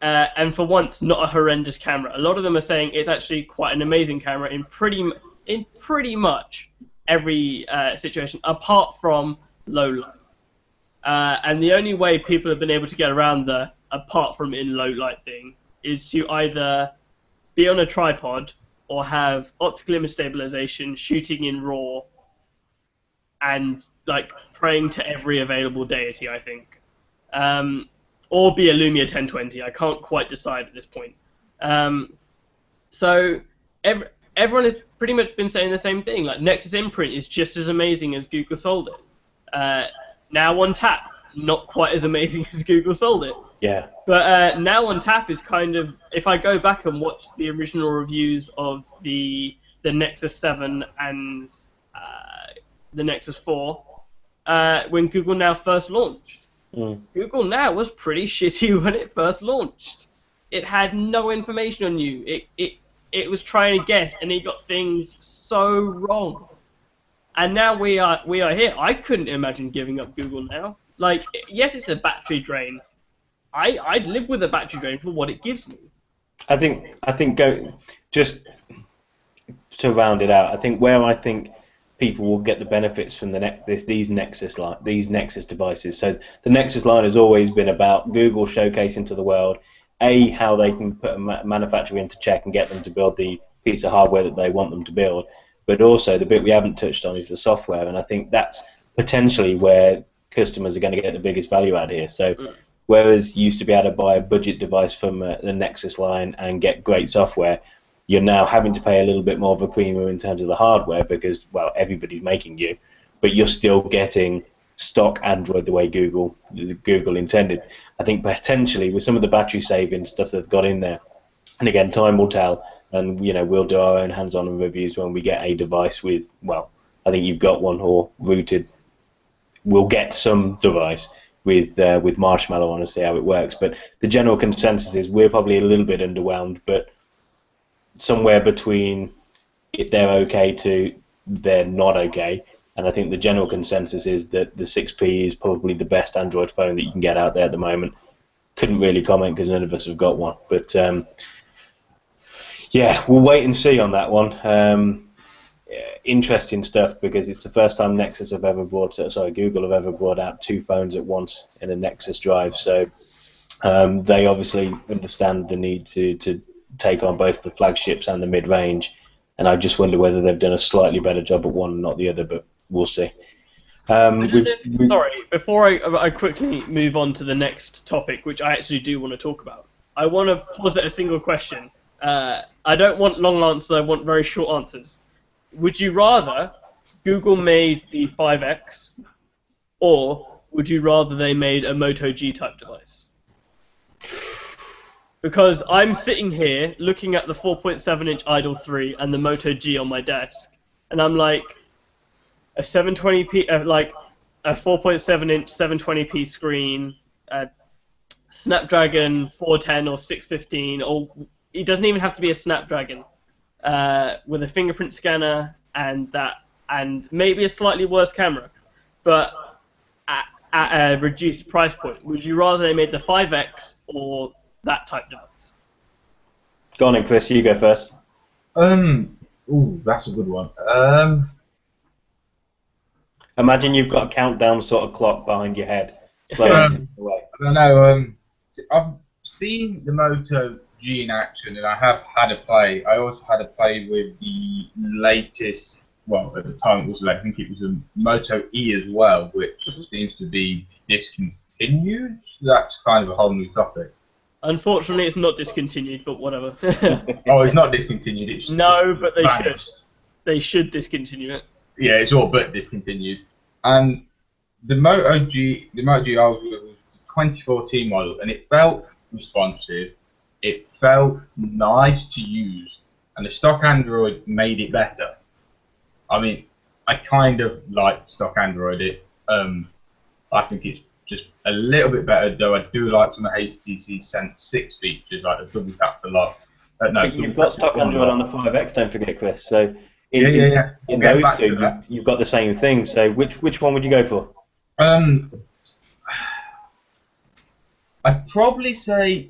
and for once, not a horrendous camera. A lot of them are saying it's actually quite an amazing camera in pretty much every situation, apart from low light. And the only way people have been able to get around the apart from in low light thing is to either be on a tripod or have optical image stabilization, shooting in RAW, and like praying to every available deity, I think. Or be a Lumia 1020. I can't quite decide at this point. So everyone has pretty much been saying the same thing. Like Nexus Imprint is just as amazing as Google sold it. Now on tap, not quite as amazing as Google sold it. Yeah. But now on tap is kind of, if I go back and watch the original reviews of the Nexus 7 and the Nexus 4, when Google Now first launched. Google Now was pretty shitty when it first launched. It had no information on you. It was trying to guess, and it got things so wrong. And now we are here. I couldn't imagine giving up Google Now. Like, yes, it's a battery drain. I'd live with a battery drain for what it gives me. I think just to round it out, I think people will get the benefits from these Nexus devices. So the Nexus line has always been about Google showcasing to the world how they can put a manufacturer into check and get them to build the piece of hardware that they want them to build. But also the bit we haven't touched on is the software, and I think that's potentially where customers are going to get the biggest value out here. So whereas you used to be able to buy a budget device from the Nexus line and get great software, you're now having to pay a little bit more of a premium in terms of the hardware because, well, everybody's making you, but you're still getting stock Android the way Google intended. I think potentially with some of the battery saving stuff they've got in there, and again, time will tell, and we'll do our own hands-on reviews when we get a device with, well, I think you've got one or rooted. We'll get some device with Marshmallow on to see how it works, but the general consensus is we're probably a little bit underwhelmed, but somewhere between they're okay to they're not okay, and I think the general consensus is that the 6P is probably the best Android phone that you can get out there at the moment. Couldn't really comment because none of us have got one, but yeah, we'll wait and see on that one. Interesting stuff because it's the first time Google have ever brought out two phones at once in a Nexus drive, so they obviously understand the need to take on both the flagships and the mid-range, and I just wonder whether they've done a slightly better job at one and not the other, but we'll see. Sorry, before I quickly move on to the next topic, which I actually do want to talk about, I want to posit a single question. I don't want long answers, I want very short answers. Would you rather Google made the 5X, or would you rather they made a Moto G type device? Because I'm sitting here looking at the 4.7-inch Idol 3 and the Moto G on my desk, and I'm like, a 720p, like a 4.7-inch 720p screen, Snapdragon 410 or 615, or it doesn't even have to be a Snapdragon, with a fingerprint scanner and maybe a slightly worse camera, but at a reduced price point. Would you rather they made the 5X or that type device? Go on then, Chris. You go first. Ooh, that's a good one. Imagine you've got a countdown sort of clock behind your head. Away. I don't know. I've seen the Moto G in action, and I have had a play. I also had a play with the latest. Well, at the time it was, I think it was a Moto E as well, which seems to be discontinued. That's kind of a whole new topic. Unfortunately, it's not discontinued, but whatever. Oh, it's not discontinued. It's no, but they vanished. should. They should discontinue it. Yeah, it's all but discontinued. And the Moto G I was with was the 2014 model, and it felt responsive. It felt nice to use, and the stock Android made it better. I mean, I kind of like stock Android. I think it's just a little bit better, though I do like some of HTC Sense 6 features, like the double tap to lock. You've got stock Android on the 5X, don't forget, Chris. So in those two, you've got the same thing. So which one would you go for? I'd probably say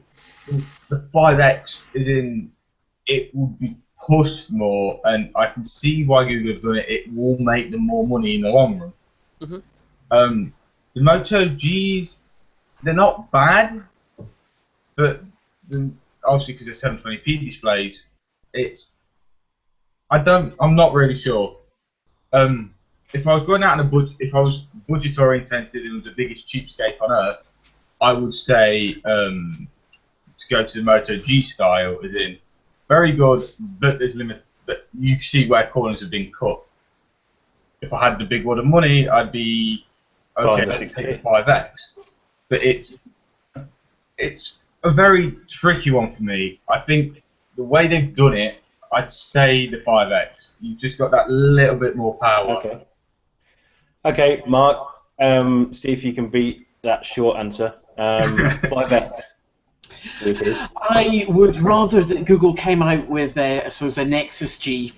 the 5X is in. It would be pushed more, and I can see why Google have done it. It will make them more money in the long run. The Moto Gs, they're not bad, but obviously because they're 720p displays, I'm not really sure. If I was going out on a budget, if I was budget oriented and was the biggest cheapskate on earth, I would say to go to the Moto G style, as in very good, but there's limit. But you see where corners have been cut. If I had the big wad of money, I'd be okay. Let's take the 5X. But it's a very tricky one for me. I think the way they've done it, I'd say the 5X. You've just got that little bit more power. Okay, Mark. See if you can beat that short answer. 5X. I would rather that Google came out with, I suppose, a Nexus G.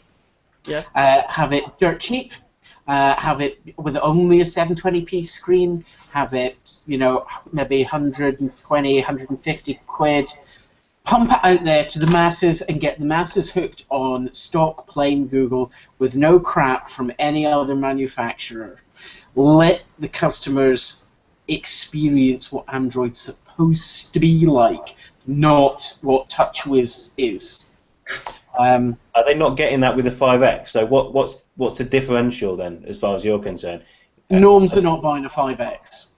Yeah. Have it dirt cheap. Have it with only a 720p screen. Have it, maybe 120, 150 quid. Pump it out there to the masses and get the masses hooked on stock plain Google with no crap from any other manufacturer. Let the customers experience what Android's supposed to be like, not what TouchWiz is. Are they not getting that with the 5X? So what's the differential then, as far as you're concerned? Norms are not buying a 5X.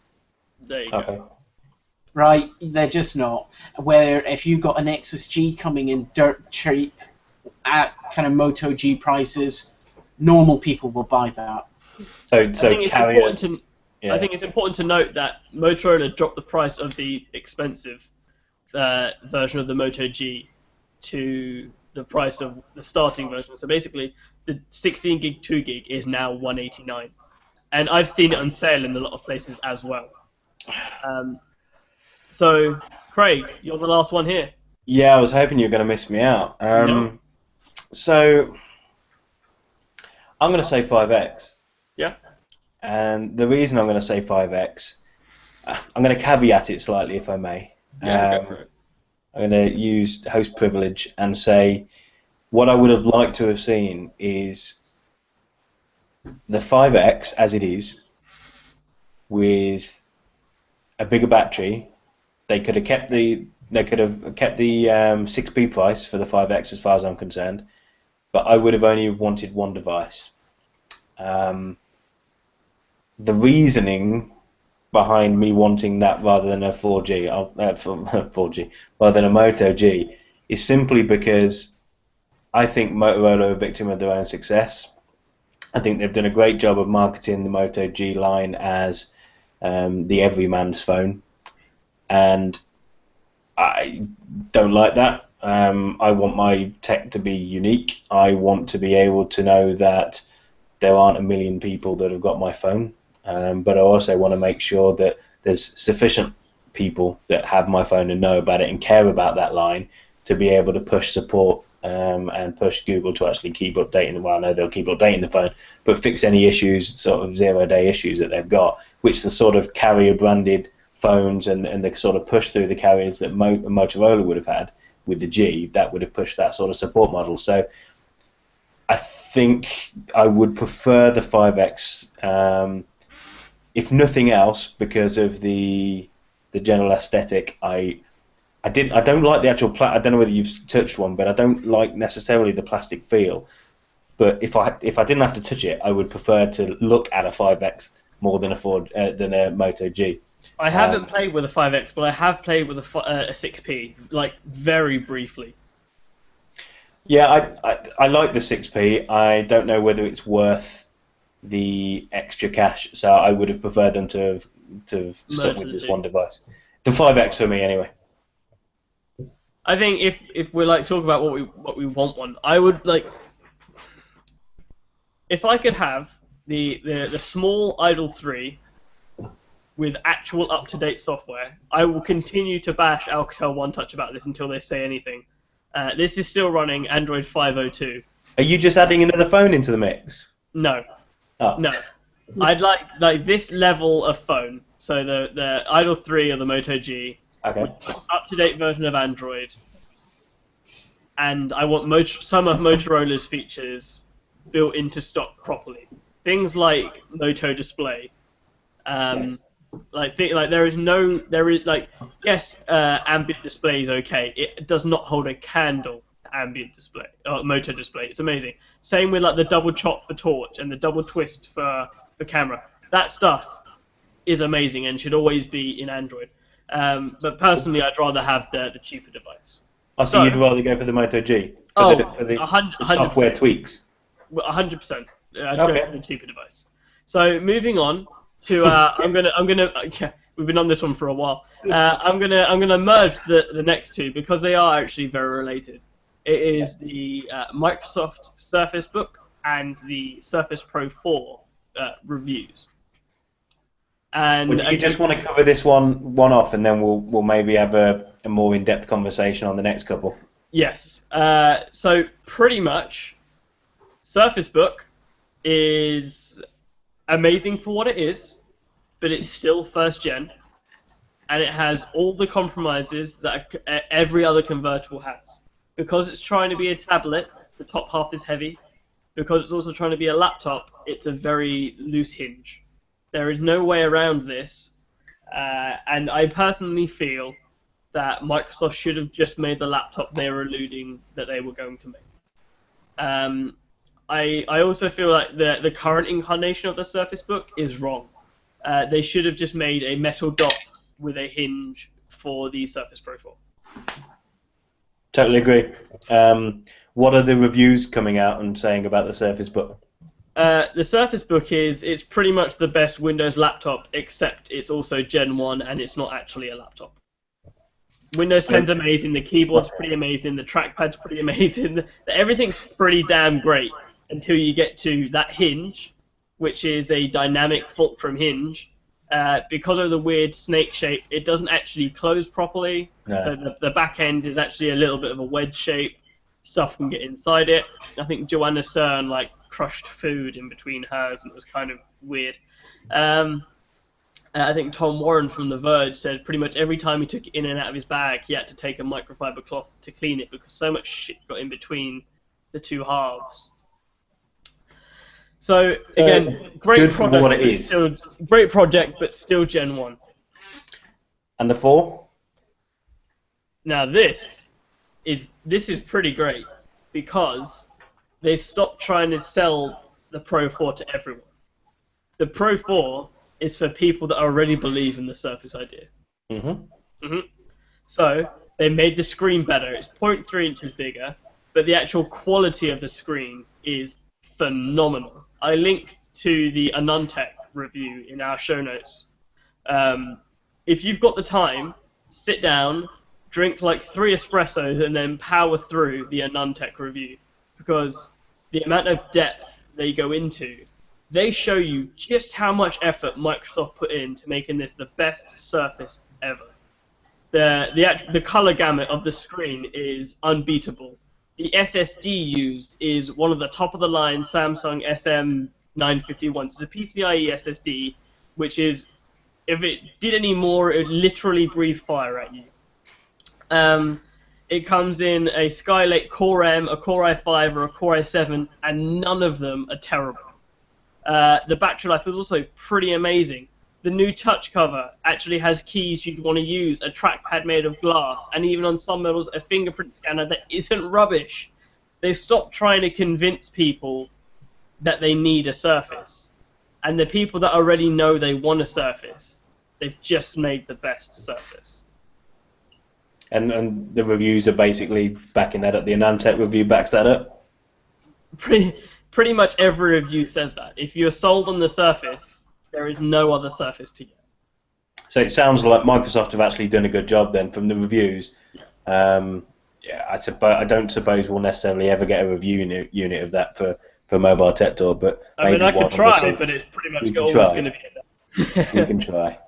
There you go. Right, they're just not. Where if you've got a Nexus G coming in dirt cheap at kind of Moto G prices, normal people will buy that. I think it's important to note that Motorola dropped the price of the expensive version of the Moto G to the price of the starting version. So basically, the 16 gig 2 gig is now $189, and I've seen it on sale in a lot of places as well. So, Craig, you're the last one here. Yeah, I was hoping you were going to miss me out. No. So, I'm going to say 5X. Yeah. And the reason I'm going to say 5X, I'm going to caveat it slightly, if I may. Yeah, go for it. I'm going to use host privilege and say what I would have liked to have seen is the 5X as it is, with a bigger battery. They could have kept the 6p price for the 5X as far as I'm concerned, but I would have only wanted one device. The reasoning behind me wanting that rather than a 4G rather than a Moto G is simply because I think Motorola are a victim of their own success. I think they've done a great job of marketing the Moto G line as the everyman's phone, and I don't like that. I want my tech to be unique. I want to be able to know that there aren't a million people that have got my phone, but I also want to make sure that there's sufficient people that have my phone and know about it and care about that line to be able to push support and push Google to actually keep updating. Well, I know they'll keep updating the phone, but fix any issues, sort of zero-day issues that they've got, which the sort of carrier-branded phones and the sort of push through the carriers that Motorola would have had with the G, that would have pushed that sort of support model. So I think I would prefer the 5X, if nothing else, because of the general aesthetic. I don't like the actual I don't know whether you've touched one, but I don't like necessarily the plastic feel. But if I didn't have to touch it, I would prefer to look at a 5X more than a Moto G. I haven't played with a 5X, but I have played with a 6P, like very briefly. Yeah, I like the 6P. I don't know whether it's worth the extra cash, so I would have preferred them to have stuck with this one device. The 5X for me, anyway. I think if we're like talking about what we want one, I would like, if I could have the small Idle 3 with actual up-to-date software, I will continue to bash Alcatel One Touch about this until they say anything. This is still running Android 5.02. Are you just adding another phone into the mix? No. Oh. No. I'd like this level of phone. So the Idle 3 or the Moto G Okay. Up-to-date version of Android, and I want some of Motorola's features built into stock properly. Things like Moto Display. Yes. Like yes, ambient display is okay. It does not hold a candle to ambient display or Moto Display. It's amazing. Same with like the double chop for torch and the double twist for camera. That stuff is amazing and should always be in Android. But personally, I'd rather have the cheaper device. Oh, so you'd rather go for the Moto G for the software tweaks? 100%. I'd Okay. go for the cheaper device. So moving on to we've been on this one for a while. I'm gonna merge the next two because they are actually very related. It is the Microsoft Surface Book and the Surface Pro 4 reviews. And do you just want to cover this one off, and then we'll maybe have a more in-depth conversation on the next couple? Yes. So pretty much, Surface Book is amazing for what it is, but it's still first gen, and it has all the compromises that every other convertible has. Because it's trying to be a tablet, the top half is heavy. Because it's also trying to be a laptop, it's a very loose hinge. There is no way around this, and I personally feel that Microsoft should have just made the laptop they were alluding that they were going to make. I also feel like the current incarnation of the Surface Book is wrong. They should have just made a metal dock with a hinge for the Surface Pro 4. Totally agree. What are the reviews coming out and saying about the Surface Book? The Surface Book it's pretty much the best Windows laptop, except it's also Gen 1 and it's not actually a laptop. Windows 10's amazing, the keyboard's pretty amazing, the trackpad's pretty amazing, everything's pretty damn great until you get to that hinge, which is a dynamic fulcrum hinge. Because of the weird snake shape, it doesn't actually close properly, so the back end is actually a little bit of a wedge shape. Stuff can get inside it. I think Joanna Stern crushed food in between hers, and it was kind of weird. I think Tom Warren from The Verge said pretty much every time he took it in and out of his bag, he had to take a microfiber cloth to clean it because so much shit got in between the two halves. So again, great product, what it is. Still great project, but still Gen 1. And the 4? Now this is pretty great because they stopped trying to sell the Pro 4 to everyone. The Pro 4 is for people that already believe in the Surface idea. So they made the screen better. It's 0.3 inches bigger, but the actual quality of the screen is phenomenal. I linked to the AnandTech review in our show notes. If you've got the time, sit down, drink 3 espressos, and then power through the AnandTech review, because the amount of depth they go into, they show you just how much effort Microsoft put into making this the best Surface ever. The color gamut of the screen is unbeatable. The SSD used is one of the top-of-the-line Samsung SM951s. It's a PCIe SSD, which is, if it did any more, it would literally breathe fire at you. It comes in a Skylake Core M, a Core i5, or a Core i7, and none of them are terrible. The battery life is also pretty amazing. The new touch cover actually has keys you'd want to use, a trackpad made of glass, and even on some models a fingerprint scanner that isn't rubbish. They stopped trying to convince people that they need a Surface. And the people that already know they want a Surface, they've just made the best Surface. And the reviews are basically backing that up. The AnandTech review backs that up? Pretty much every review says that. If you're sold on the Surface, there is no other Surface to get. So it sounds like Microsoft have actually done a good job then from the reviews. I don't suppose we'll necessarily ever get a review unit of that for Mobile Tech Talk, but I mean, I could try, but it's pretty much always going to be that. We can try.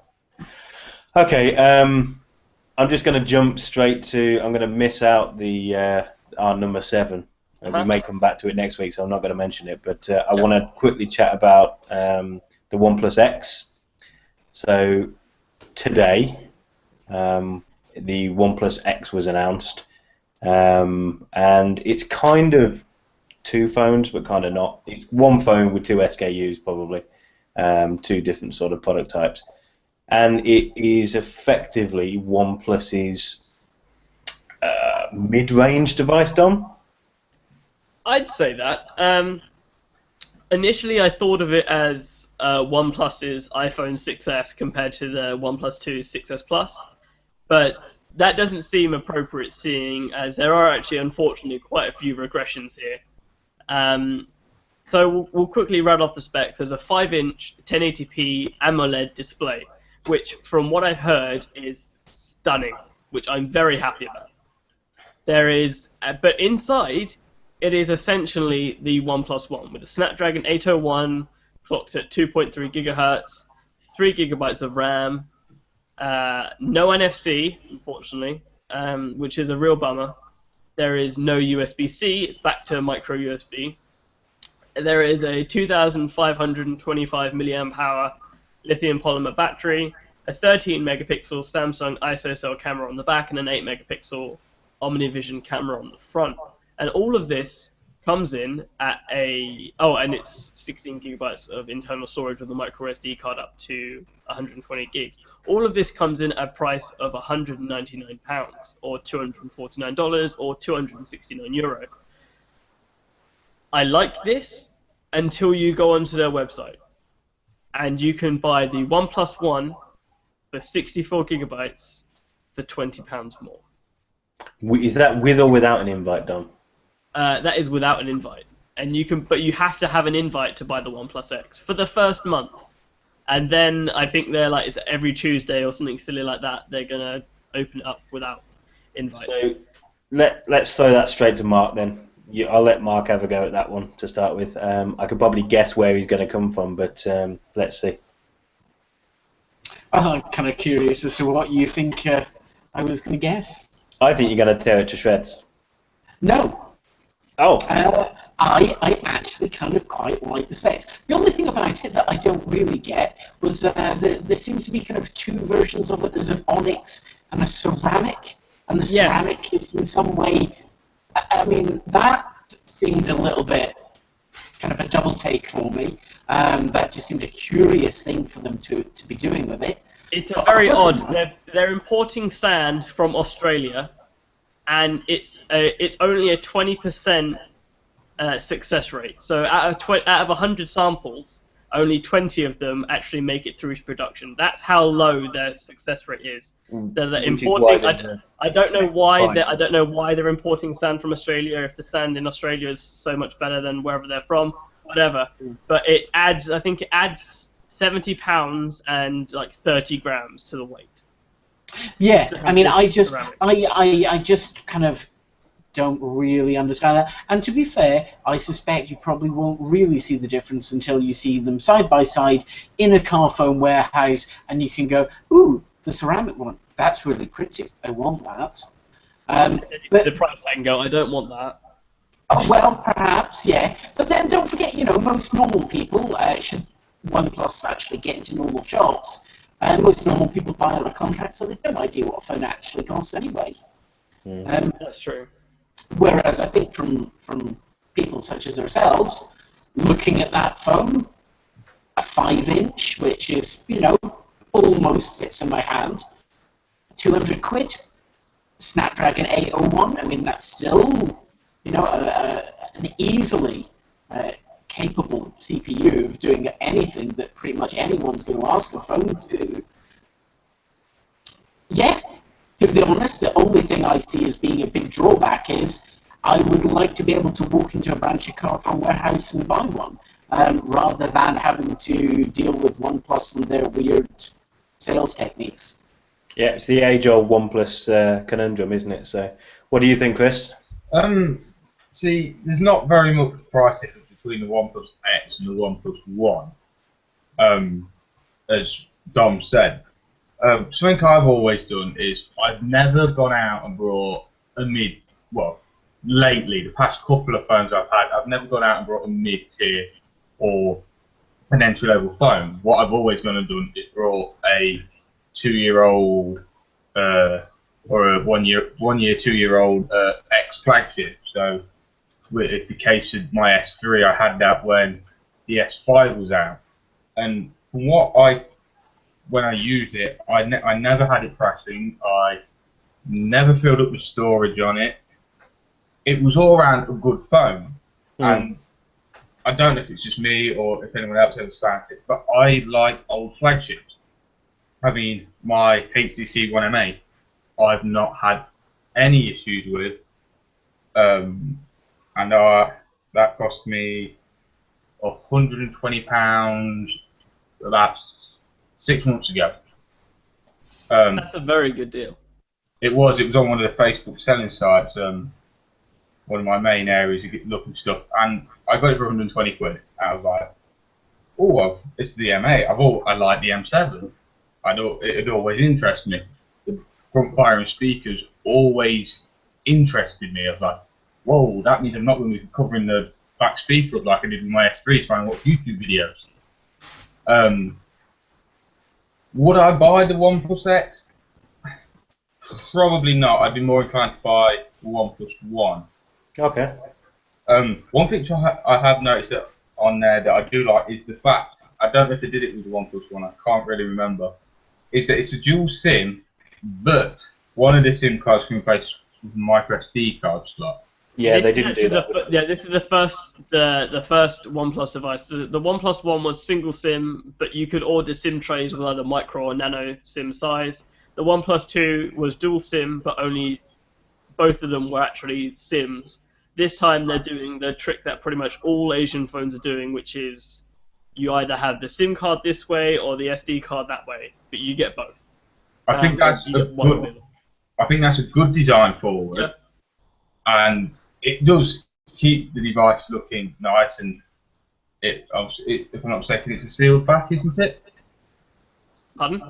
Okay, I'm just going to jump straight to. I'm going to miss out our number 7. We may come back to it next week, so I'm not going to mention it. But I want to quickly chat about the OnePlus X. So today, the OnePlus X was announced, and it's kind of two phones, but kind of not. It's one phone with two SKUs, probably, two different sort of product types, and it is effectively OnePlus's mid-range device, Dom. I'd say that. Initially, I thought of it as OnePlus's iPhone 6s compared to the OnePlus 2 6s Plus, but that doesn't seem appropriate, seeing as there are actually, unfortunately, quite a few regressions here. So we'll quickly rattle off the specs. There's a 5-inch 1080p AMOLED display, which, from what I heard, is stunning, which I'm very happy about. There is, but inside, it is essentially the OnePlus One with a Snapdragon 801 clocked at 2.3 gigahertz, 3 gigabytes of RAM, no NFC, unfortunately, which is a real bummer. There is no USB-C, it's back to micro USB. There is a 2,525 milliamp hour lithium polymer battery, a 13 megapixel Samsung ISO cell camera on the back, and an 8 megapixel OmniVision camera on the front. And all of this comes in at and it's 16 gigabytes of internal storage with a micro SD card up to 120 gigs. All of this comes in at a price of £199, or $249, or €269. I like this until you go onto their website, and you can buy the OnePlus One for 64 gigabytes for £20 more. Is that with or without an invite, Dom? That is without an invite, and but you have to have an invite to buy the OnePlus X for the first month, and then I think they're like, it's every Tuesday or something silly like that. They're gonna open it up without invites. So let's throw that straight to Mark then. I'll let Mark have a go at that one to start with. I could probably guess where he's going to come from, but let's see. I'm kind of curious as to what you think I was going to guess. I think you're going to tear it to shreds. No. Oh. I actually kind of quite like the specs. The only thing about it that I don't really get was there seems to be kind of two versions of it. There's an onyx and a ceramic, and the ceramic is in some way, I mean, that seemed a little bit kind of a double take for me. That just seemed a curious thing for them to be doing with it. It's very odd. They're importing sand from Australia, and it's only a 20% success rate. So out of 100 samples, only 20 of them actually make it through to production. That's how low their success rate is. They're importing. I don't know why. I don't know why they're importing sand from Australia. If the sand in Australia is so much better than wherever they're from, whatever. But it adds. I think it adds 70 pounds and like 30 grams to the weight. Yeah, I mean, I just kind of don't really understand that. And to be fair, I suspect you probably won't really see the difference until you see them side by side in a car phone warehouse, and you can go, ooh, the ceramic one, that's really pretty. I want that. But the price I can go, I don't want that. Oh, well, perhaps, yeah. But then don't forget, most normal people, should OnePlus actually get into normal shops, most normal people buy on a contract, so they have no idea what a phone actually costs anyway. That's true. Whereas I think from people such as ourselves, looking at that phone, a 5-inch, which is, almost fits in my hand, 200 quid, Snapdragon 801, I mean, that's still, an easily capable CPU of doing anything that pretty much anyone's going to ask a phone to. Yeah, to be honest, the only thing I see as being a big drawback is I would like to be able to walk into a branch of car phone warehouse and buy one, rather than having to deal with OnePlus and their weird sales techniques. Yeah, it's the age-old OnePlus conundrum, isn't it? So, what do you think, Chris? See, there's not very much price difference between the OnePlus X and the OnePlus One, as Dom said. Something I've always done is I've never gone out and brought lately, the past couple of phones I've had, I've never gone out and brought a mid-tier or an entry-level phone. What I've always gone and done is brought a 2-year-old or a 2-year-old X flagship. So with the case of my S3, I had that when the S5 was out, and from when I used it, I never had it crashing. I never filled up the storage on it. It was all around a good phone, and I don't know if it's just me or if anyone else ever found it, but I like old flagships. I mean, my HTC One M8, I've not had any issues with, and that cost me £120 about 6 months ago. That's a very good deal. It was on one of the Facebook selling sites, one of my main areas to get looking stuff, and I got it for 120 quid. I was like, oh, well, it's the M8. I like the M7. It had always interested me. The front firing speakers always interested me. I was like, whoa, that means I'm not going to be covering the back speaker up like I did with my S3 trying to watch YouTube videos. Would I buy the OnePlus X? Probably not. I'd be more inclined to buy the OnePlus One. Okay. One feature I have noticed on there that I do like is the fact, I don't know if they did it with the OnePlus One, I can't really remember, is that it's a dual SIM, but one of the SIM cards can replace with a micro SD card slot. Yeah, they didn't do that. This is the first OnePlus device. The OnePlus One was single SIM, but you could order SIM trays with either micro or nano SIM size. The OnePlus 2 was dual SIM, but only both of them were actually SIMs. This time they're doing the trick that pretty much all Asian phones are doing, which is you either have the SIM card this way or the SD card that way, but you get both. I think that's a good design forward, yeah. And it does keep the device looking nice, and if I'm not mistaken, it's a sealed back, isn't it? Pardon?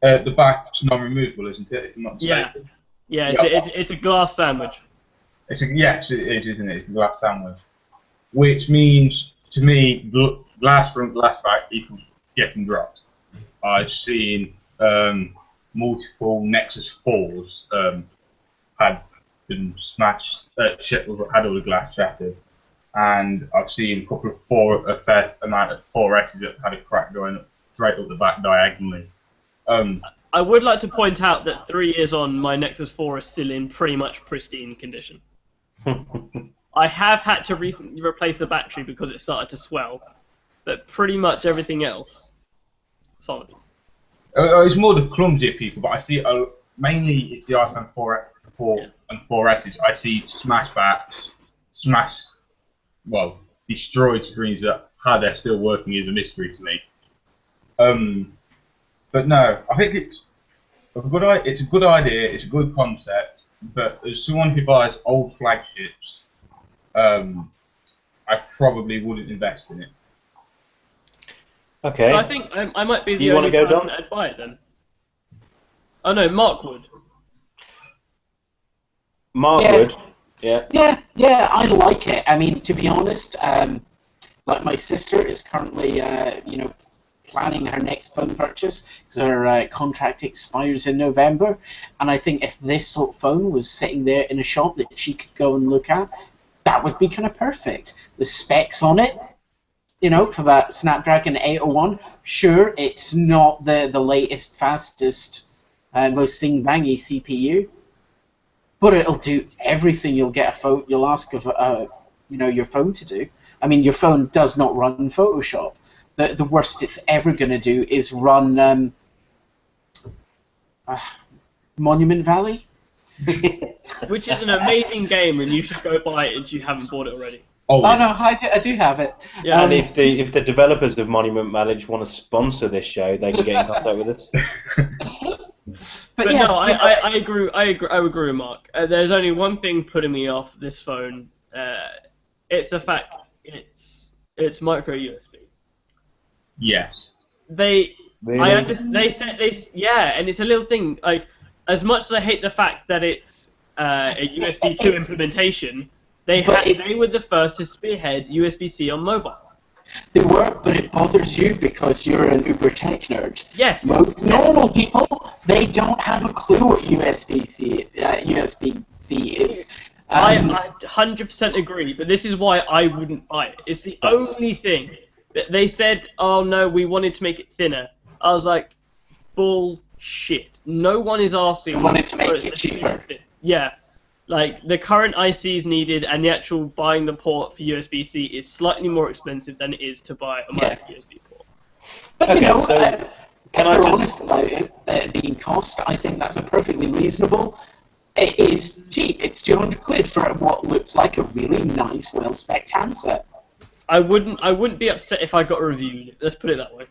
The back's non-removable, isn't it? If I'm not mistaken. Yeah. It's a glass sandwich. Yes, it is, isn't it? It's a glass sandwich, which means to me, glass front, glass back equals getting dropped. I've seen multiple Nexus 4s had been smashed, had all the glass shattered, and I've seen a couple of a fair amount of 4Ss that had a crack going straight up the back diagonally. I would like to point out that 3 years on, my Nexus 4 is still in pretty much pristine condition. I have had to recently replace the battery because it started to swell, but pretty much everything else, solid. It's more the clumsy people, but I see mainly it's the iPhone 4 and 4Ss. I see smash backs, destroyed screens that how they're still working is a mystery to me. But no, I think it's a good idea. It's a good concept. But as someone who buys old flagships, I probably wouldn't invest in it. Okay. So I think I might be the only person that'd buy it then. Oh no, Mark would. Mark would. Yeah. Yeah, I like it. I mean, to be honest, like my sister is currently, planning her next phone purchase because her contract expires in November, and I think if this sort of phone was sitting there in a shop that she could go and look at, that would be kind of perfect. The specs on it, for that Snapdragon 801, sure, it's not the latest, fastest, most sing-bangy CPU, but it'll do everything you'll ask of your phone to do. I mean, your phone does not run Photoshop. The worst it's ever going to do is run Monument Valley. Which is an amazing game, and you should go buy it if you haven't bought it already. Oh no, I do have it. Yeah. And if the developers of Monument Valley want to sponsor this show, they can get in contact with us. But yeah, no, I agree. I agree with Mark. There's only one thing putting me off this phone. It's the fact it's micro USB. Yes. Really? I understand. They said this. Yeah, and it's a little thing. Like, as much as I hate the fact that it's a USB 2 implementation, they were the first to spearhead USB-C on mobile. They were, but it bothers you because you're an uber tech nerd. Yes. Most normal people, they don't have a clue what USB-C is. I 100% agree, but this is why I wouldn't buy it. It's the only thing that they said, oh no, we wanted to make it thinner. I was like, bullshit. No one is asking. They wanted to make it cheaper. Yeah. Like, the current ICs needed and the actual buying the port for USB-C is slightly more expensive than it is to buy a micro USB port. But Okay, you know, so if you're honest about it, being cost, I think that's a perfectly reasonable. It is cheap. It's 200 quid for what looks like a really nice, well-spec'd handset. I wouldn't be upset if I got reviewed. Let's put it that way.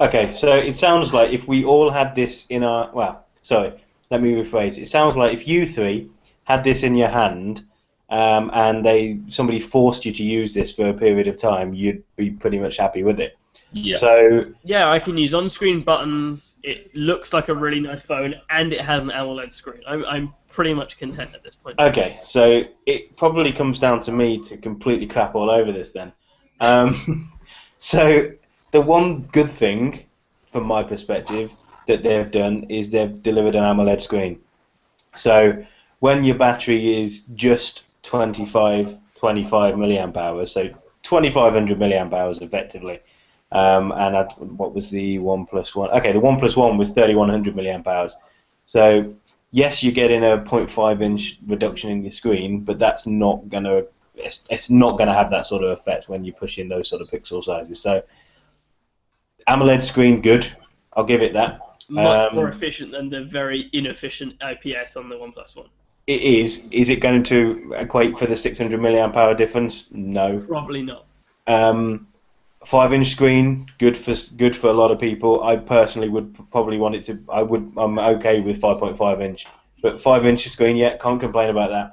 Okay, so it sounds like if we all had this in our... Well, sorry, let me rephrase. It sounds like if you three had this in your hand and somebody forced you to use this for a period of time, you'd be pretty much happy with it. Yeah. So yeah, I can use on-screen buttons. It looks like a really nice phone, and it has an AMOLED screen. I'm pretty much content at this point. okay, so it probably comes down to me to completely crap all over this then. So the one good thing, from my perspective, that they've done is they've delivered an AMOLED screen. So when your battery is just 25 milliamp hours, so 2500 milliamp hours effectively. What was the OnePlus One? Okay, the OnePlus One was 3100 milliamp hours. So yes, you're getting a 0.5-inch reduction in your screen, but that's not gonna it's not gonna have that sort of effect when you push in those sort of pixel sizes. So AMOLED screen, good. I'll give it that. Much more efficient than the very inefficient IPS on the OnePlus One. It is. Is it going to equate for the 600 milliamp hour difference? No. Probably not. 5-inch screen, good for a lot of people. I personally would probably want it to. I'm okay with 5.5 inch, but 5-inch screen, yeah, can't complain about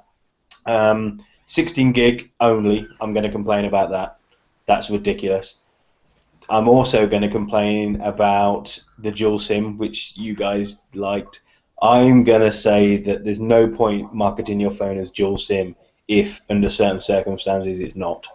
that. 16 gig only, I'm going to complain about that. That's ridiculous. I'm also going to complain about the dual SIM, which you guys liked. I'm going to say that there's no point marketing your phone as dual SIM if, under certain circumstances, it's not.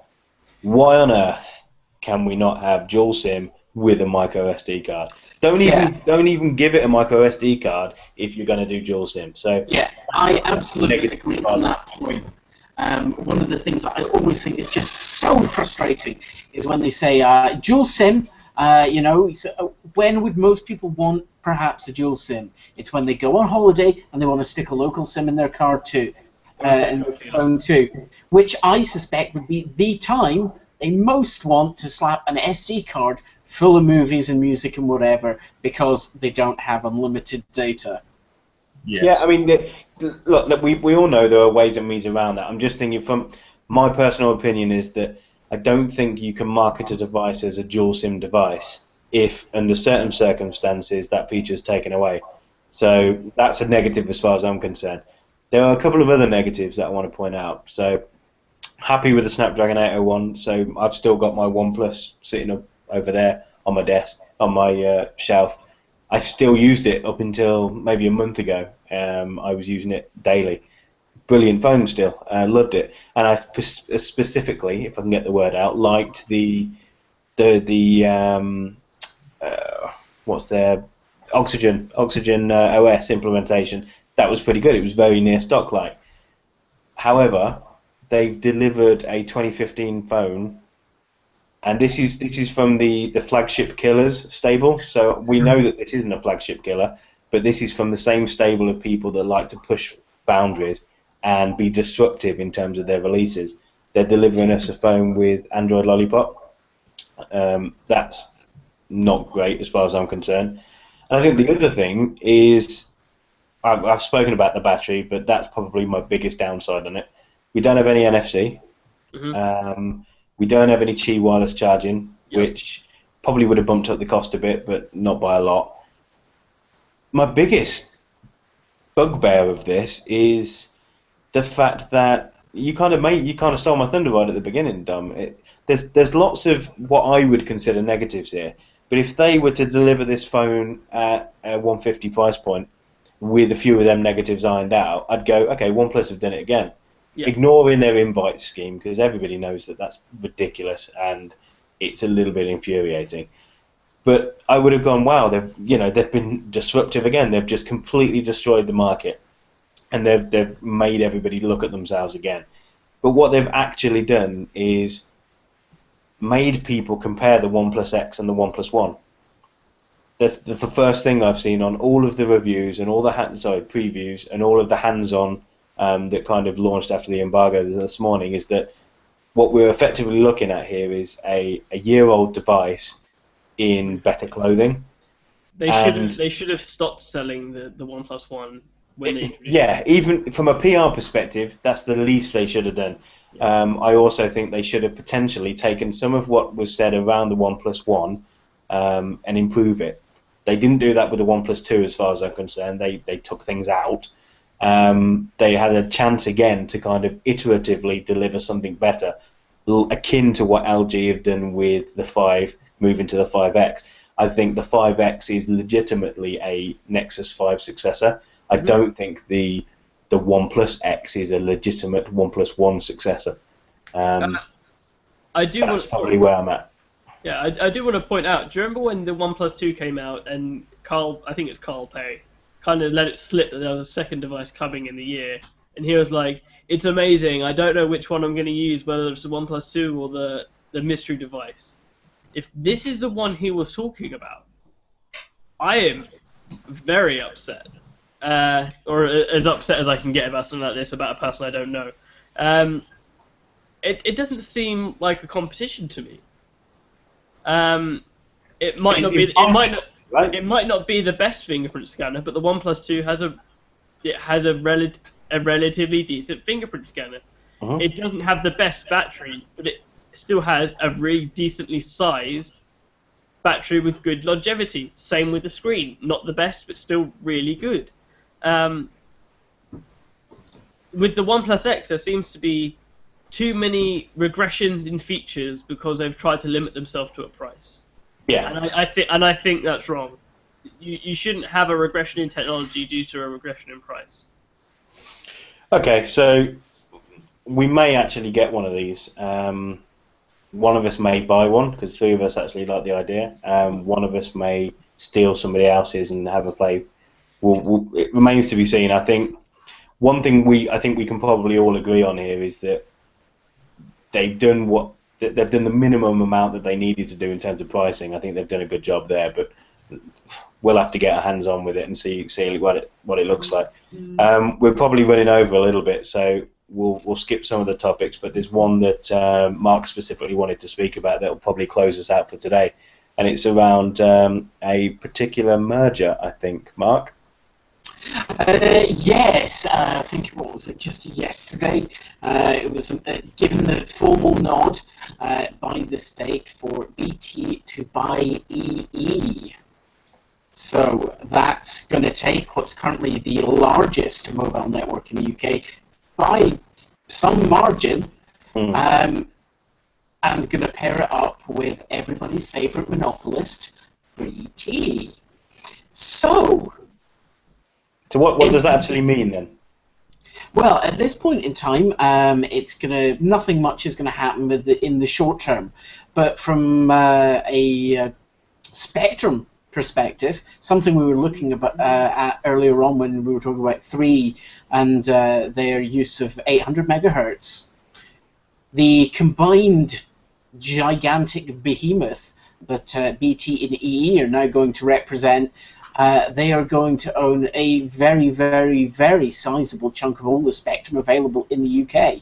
Why on earth can we not have dual SIM with a micro SD card? Don't even give it a micro SD card if you're going to do dual SIM. So yeah, I absolutely agree on that point. One of the things that I always think is just so frustrating is when they say dual SIM. When would most people want perhaps a dual SIM? It's when they go on holiday and they want to stick a local SIM in their car too, in their phone too, which I suspect would be the time they most want to slap an SD card full of movies and music and whatever because they don't have unlimited data. Yeah, I mean, look, we all know there are ways and means around that. I'm just thinking, from my personal opinion, is that I don't think you can market a device as a dual SIM device if, under certain circumstances, that feature is taken away. So that's a negative as far as I'm concerned. There are a couple of other negatives that I want to point out. So happy with the Snapdragon 801. So I've still got my OnePlus sitting up over there on my desk, on my shelf. I still used it up until maybe a month ago. I was using it daily. Brilliant phone still. I loved it. And I specifically, if I can get the word out, liked the what's their Oxygen OS implementation. That was pretty good. It was very near stock-like. However, they've delivered a 2015 phone, and this is from the flagship killers stable. So we know that this isn't a flagship killer, but this is from the same stable of people that like to push boundaries and be disruptive in terms of their releases. They're delivering us a phone with Android Lollipop. That's not great as far as I'm concerned. And I think the other thing is, I've spoken about the battery, but that's probably my biggest downside on it. We don't have any NFC. Mm-hmm. We don't have any Qi wireless charging, which probably would have bumped up the cost a bit, but not by a lot. My biggest bugbear of this is the fact that you kind of stole my thunder right at the beginning, Dom. There's lots of what I would consider negatives here, but if they were to deliver this phone at a 150 price point with a few of them negatives ironed out, I'd go, okay, OnePlus have done it again. Yeah. Ignoring their invite scheme, because everybody knows that that's ridiculous, and it's a little bit infuriating. But I would have gone, wow, they've been disruptive again. They've just completely destroyed the market, and they've made everybody look at themselves again. But what they've actually done is made people compare the OnePlus X and the OnePlus One. That's the first thing I've seen on all of the reviews and all the previews and all of the hands-on that kind of launched after the embargo this morning, is that what we're effectively looking at here is a year-old device in better clothing. They should have stopped selling the OnePlus One when they introduced Yeah, it. even from a PR perspective, that's the least they should have done. I also think they should have potentially taken some of what was said around the OnePlus One and improve it. They didn't do that with the OnePlus 2 as far as I'm concerned. They took things out. They had a chance again to kind of iteratively deliver something better, akin to what LG have done with the 5 moving to the 5X. I think the 5X is legitimately a Nexus 5 successor. I don't think the OnePlus X is a legitimate OnePlus One successor. That's probably where I'm at. Yeah, I do want to point out, do you remember when the OnePlus 2 came out and I think it's Carl Pei, kind of let it slip that there was a second device coming in the year, and he was like, it's amazing, I don't know which one I'm going to use, whether it's the OnePlus 2 or the mystery device. If this is the one he was talking about, I am very upset. Or as upset as I can get about something like this about a person I don't know. It doesn't seem like a competition to me. It might not be. It might not be the best fingerprint scanner, but the OnePlus 2 has a relatively decent fingerprint scanner. It doesn't have the best battery, but it still has a really decently sized battery with good longevity. Same with the screen, not the best, but still really good. With the OnePlus X, there seems to be too many regressions in features because they've tried to limit themselves to a price. Yeah. And I think that's wrong. You shouldn't have a regression in technology due to a regression in price. Okay, so we may actually get one of these. One of us may buy one because 3 of us actually like the idea. One of us may steal somebody else's and have a play. It remains to be seen. I think one thing we can probably all agree on here is that they've done the minimum amount that they needed to do in terms of pricing. I think they've done a good job there, but we'll have to get our hands on with it and see what it looks like. We're probably running over a little bit, so we'll skip some of the topics. But there's one that Mark specifically wanted to speak about that will probably close us out for today, and it's around a particular merger. I think, Mark. Yes, I think, what was it, just yesterday, it was given the formal nod by the state for BT to buy EE. So that's going to take what's currently the largest mobile network in the UK by some margin, and going to pair it up with everybody's favourite monopolist, BT. So what does that actually mean then? Well, at this point in time, nothing much is going to happen in the short term. But from a spectrum perspective, something we were looking at earlier on when we were talking about 3 and their use of 800 megahertz, the combined gigantic behemoth that BT and EE are now going to represent. They are going to own a very, very, very sizable chunk of all the spectrum available in the UK.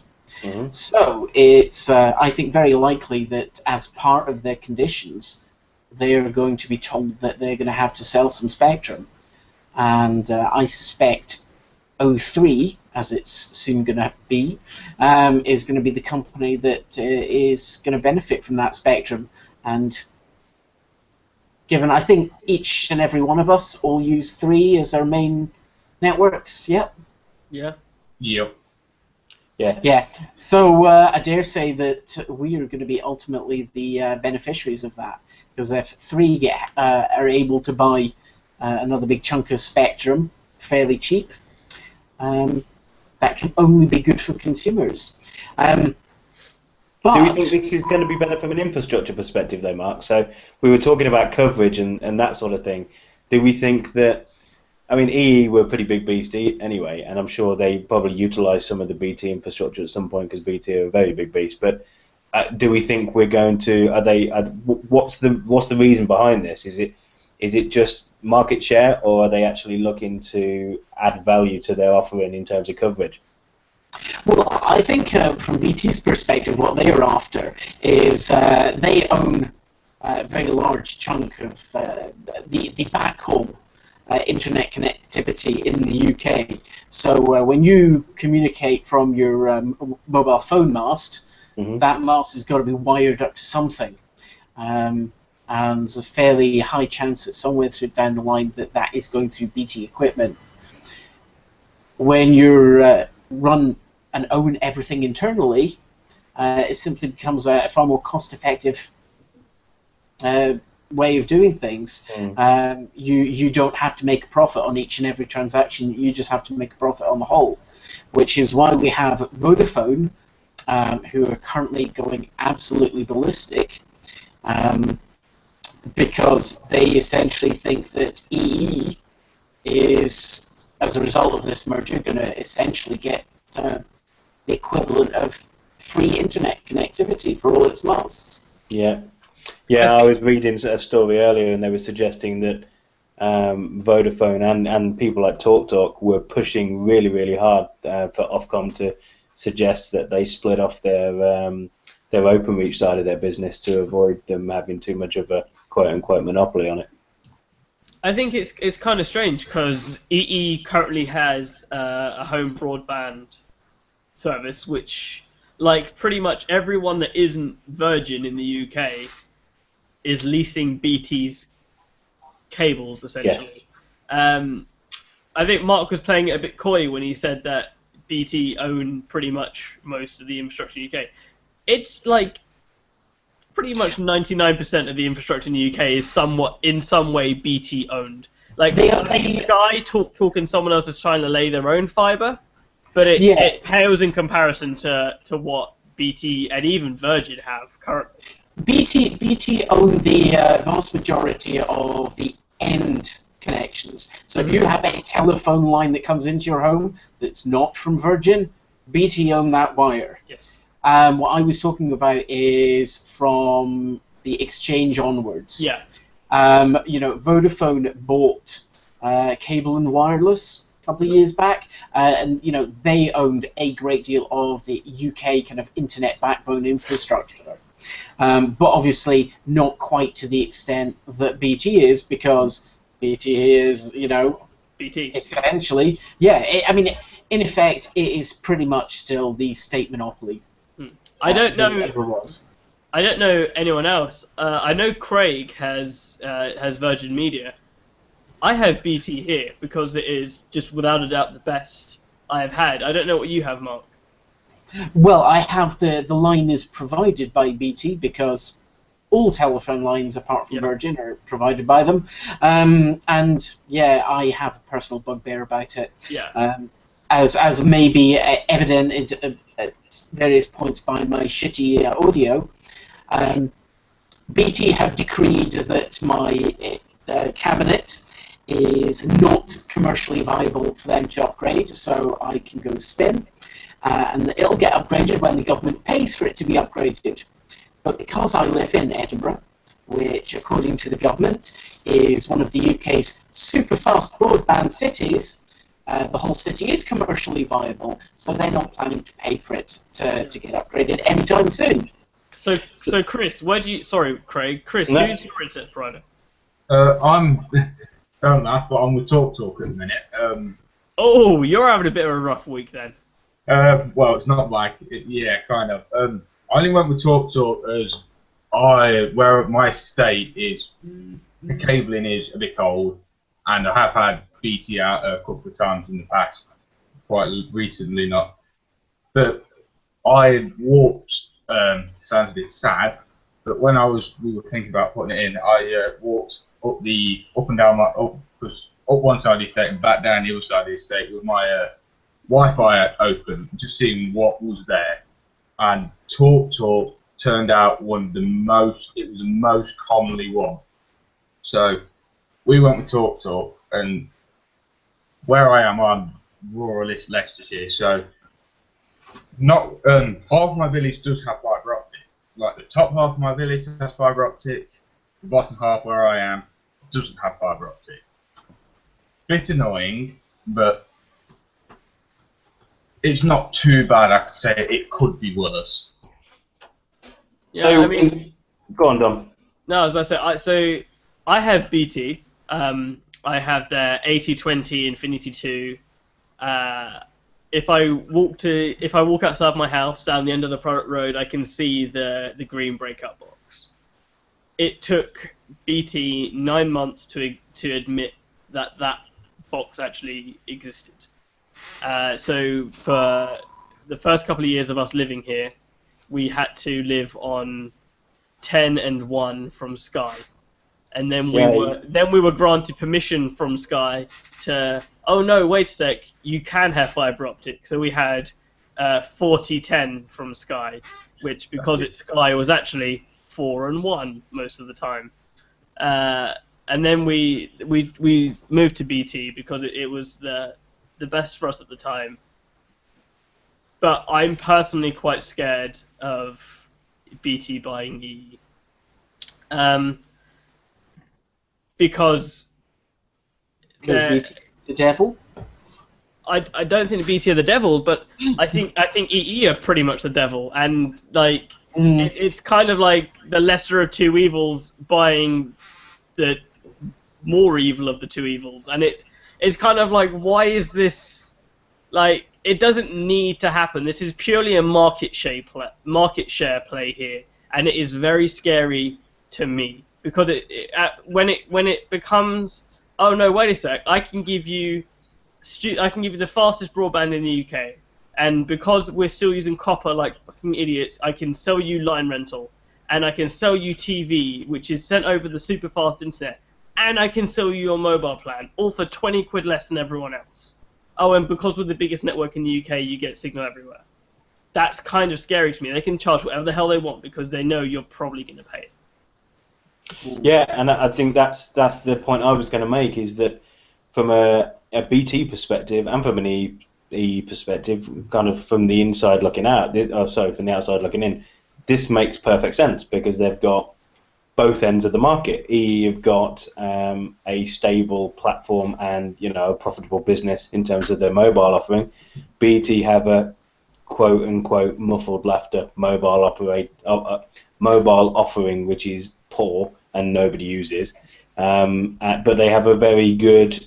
So it's, I think, very likely that as part of their conditions, they are going to be told that they're going to have to sell some spectrum. And I suspect O3, as it's soon going to be, is going to be the company that is going to benefit from that spectrum. And given, I think each and every one of us all use 3 as our main networks. Yep. Yeah. Yep. Yeah. So I dare say that we are going to be ultimately the beneficiaries of that, because if 3 are able to buy another big chunk of spectrum fairly cheap, that can only be good for consumers. Do we But think this is going to be better from an infrastructure perspective, though, Mark? So we were talking about coverage and that sort of thing. Do we think that? I mean, EE were a pretty big beast anyway, and I'm sure they probably utilised some of the BT infrastructure at some point because BT are a very big beast. But do we think we're going to? What's the reason behind this? Is it just market share, or are they actually looking to add value to their offering in terms of coverage? well, I think from BT's perspective, what they are after is they own a very large chunk of the backhaul internet connectivity in the UK. So when you communicate from your mobile phone mast, that mast has got to be wired up to something. And there's a fairly high chance that somewhere down the line that is going through BT equipment. When you run and own everything internally, it simply becomes a far more cost-effective way of doing things. You don't have to make a profit on each and every transaction. You just have to make a profit on the whole, which is why we have Vodafone, who are currently going absolutely ballistic, because they essentially think that EE is, as a result of this merger, going to essentially get the equivalent of free internet connectivity for all its masts. Yeah. I was reading a story earlier, and they were suggesting that Vodafone and people like TalkTalk were pushing really, really hard for Ofcom to suggest that they split off their OpenReach side of their business to avoid them having too much of a quote-unquote monopoly on it. I think it's kind of strange because EE currently has a home broadband service, which, like pretty much everyone that isn't Virgin in the UK, is leasing BT's cables essentially. Yes. I think Mark was playing it a bit coy when he said that BT own pretty much most of the infrastructure in the UK. It's like pretty much 99% of the infrastructure in the UK is somewhat, in some way, BT owned. Like Sky, Talk, and someone else is trying to lay their own fibre, but it pales in comparison to what BT and even Virgin have currently. BT own the vast majority of the end connections. So if you have a telephone line that comes into your home that's not from Virgin, BT own that wire. Yes. What I was talking about is from the exchange onwards. Yeah. Vodafone bought Cable and Wireless a couple of years back, and they owned a great deal of the UK kind of internet backbone infrastructure. But obviously not quite to the extent that BT is, because BT is, BT. Essentially, in effect, it is pretty much still the state monopoly. I don't know. Ever was. I don't know anyone else. I know Craig has Virgin Media. I have BT here because it is just without a doubt the best I have had. I don't know what you have, Mark. Well, I have the line is provided by BT because all telephone lines apart from Virgin are provided by them. I have a personal bugbear about it. Yeah. As may be evident at various points by my shitty audio, BT have decreed that my cabinet is not commercially viable for them to upgrade, so I can go spin. And it'll get upgraded when the government pays for it to be upgraded. But because I live in Edinburgh, which according to the government is one of the UK's super fast broadband cities, the whole city is commercially viable, so they're not planning to pay for it to get upgraded anytime soon. So Chris, Craig, Chris, No. who's your internet provider? Don't laugh, but I'm with TalkTalk at the minute. Oh, you're having a bit of a rough week then. Well, it's not like it, yeah, kind of. I only went with TalkTalk as where my estate is, the cabling is a bit old, and I have had BT out a couple of times in the past, quite recently not. But I walked. Sounds a bit sad, but when we were thinking about putting it in, I walked up one side of the estate and back down the other side of the estate with my Wi-Fi open, just seeing what was there. and TalkTalk turned out it was the most commonly one. So we went with TalkTalk, and where I am, I'm rural Leicestershire, so not half of my village does have fibre optic. Like the top half of my village has fibre optic, the bottom half where I am doesn't have fibre optic. Bit annoying, but it's not too bad. I could say it could be worse. Yeah, So, I mean, go on, Dom. no, I was about to say, I have BT. I have their 8020 Infinity 2. If I walk outside my house down the end of the product road, I can see the green breakout box. It took BT 9 months to admit that box actually existed. So for the first couple of years of us living here, we had to live on 10 and 1 from Sky, and then we were granted permission from Sky to, oh no, wait a sec, you can have fibre optic. So we had 40-10 from Sky, which, because it's Sky, was actually 4 and 1 most of the time. And then we moved to BT because it was the best for us at the time. But I'm personally quite scared of BT buying EE. Because BT the devil? I don't think BT are the devil, but I think EE are pretty much the devil, and like it's kind of like the lesser of two evils buying the more evil of the two evils, and it's kind of like, why is this, like, it doesn't need to happen. This is purely a market share play here, and it is very scary to me because when it becomes, oh no, wait a sec, I can give you the fastest broadband in the UK, and because we're still using copper like fucking idiots, I can sell you line rental, and I can sell you TV, which is sent over the super fast internet, and I can sell you your mobile plan, all for 20 quid less than everyone else. Oh, and because we're the biggest network in the UK, you get signal everywhere. That's kind of scary to me. They can charge whatever the hell they want because they know you're probably going to pay it. Yeah, and I think that's the point I was going to make, is that from a BT perspective and from an EE perspective, kind of from the inside looking out, from the outside looking in, this makes perfect sense because they've got both ends of the market. EE have got a stable platform and a profitable business in terms of their mobile offering. BT have a quote unquote muffled laughter mobile offering, which is poor and nobody uses. But they have a very good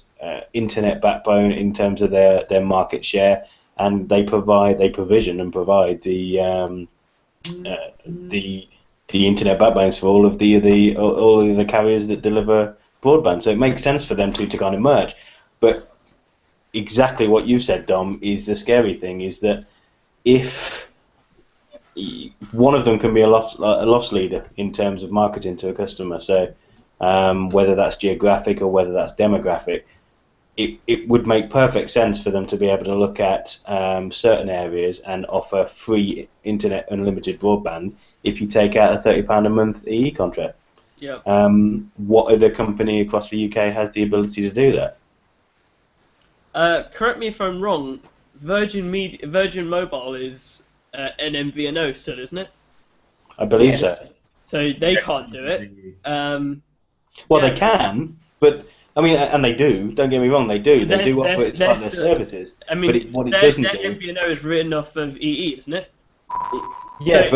internet backbone in terms of their market share, and they provision and provide the internet backbones for all of the carriers that deliver broadband. So it makes sense for them to kind of merge. But exactly what you said, Dom, is the scary thing, is that if one of them can be a loss leader in terms of marketing to a customer, so whether that's geographic or whether that's demographic, it would make perfect sense for them to be able to look at certain areas and offer free internet unlimited broadband if you take out a £30 a month EE contract. Yeah. What other company across the UK has the ability to do that? Correct me if I'm wrong, Virgin Mobile is an MVNO still, isn't it? I believe so. So they can't do it. Well, they can, but I mean, and they do. Don't get me wrong, they do. They do offer it as part of their services. I mean, but what it doesn't do. Their MVNO is written off of EE, isn't it? Yeah,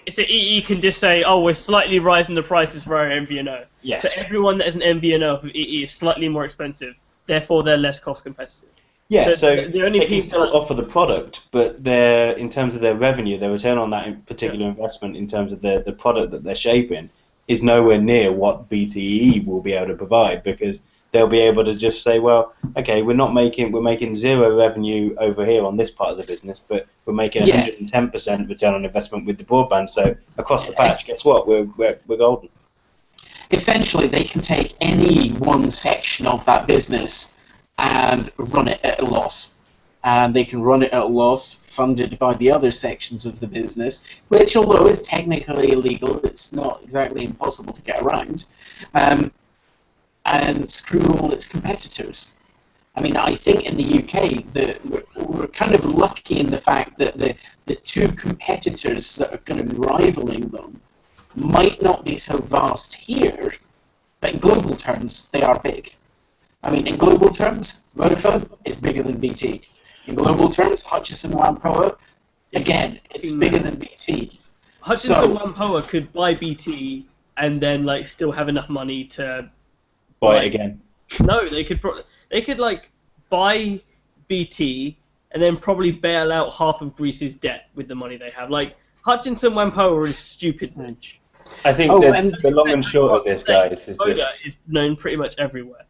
so EE can just say, oh, we're slightly rising the prices for our MVNO. Yes. So everyone that is an MVNO of EE is slightly more expensive. Therefore, they're less cost competitive. Yeah, so the only they can still offer the product, but in terms of their revenue, their return on that particular investment in terms of the product that they're shaping is nowhere near what BTE will be able to provide, because they'll be able to just say, well, okay, we're making zero revenue over here on this part of the business, but we're making 110% return on investment with the broadband. So across the patch, guess what? We're golden. Essentially, they can take any one section of that business and run it at a loss. And they can run it at a loss funded by the other sections of the business, which, although it's technically illegal, it's not exactly impossible to get around, and screw all its competitors. I mean, I think in the UK that we're kind of lucky in the fact that the two competitors that are going to be rivaling them might not be so vast here, but in global terms, they are big. I mean, in global terms, Vodafone is bigger than BT. In global terms, Hutchison Whampoa, again, it's bigger than BT. Hutchison Whampoa could buy BT and then like still have enough money to buy it again. No, they could like buy BT and then probably bail out half of Greece's debt with the money they have. Like Hutchinson Whampoa is stupid rich. I think the long and short of this, guys, is Vodafone that is known pretty much everywhere.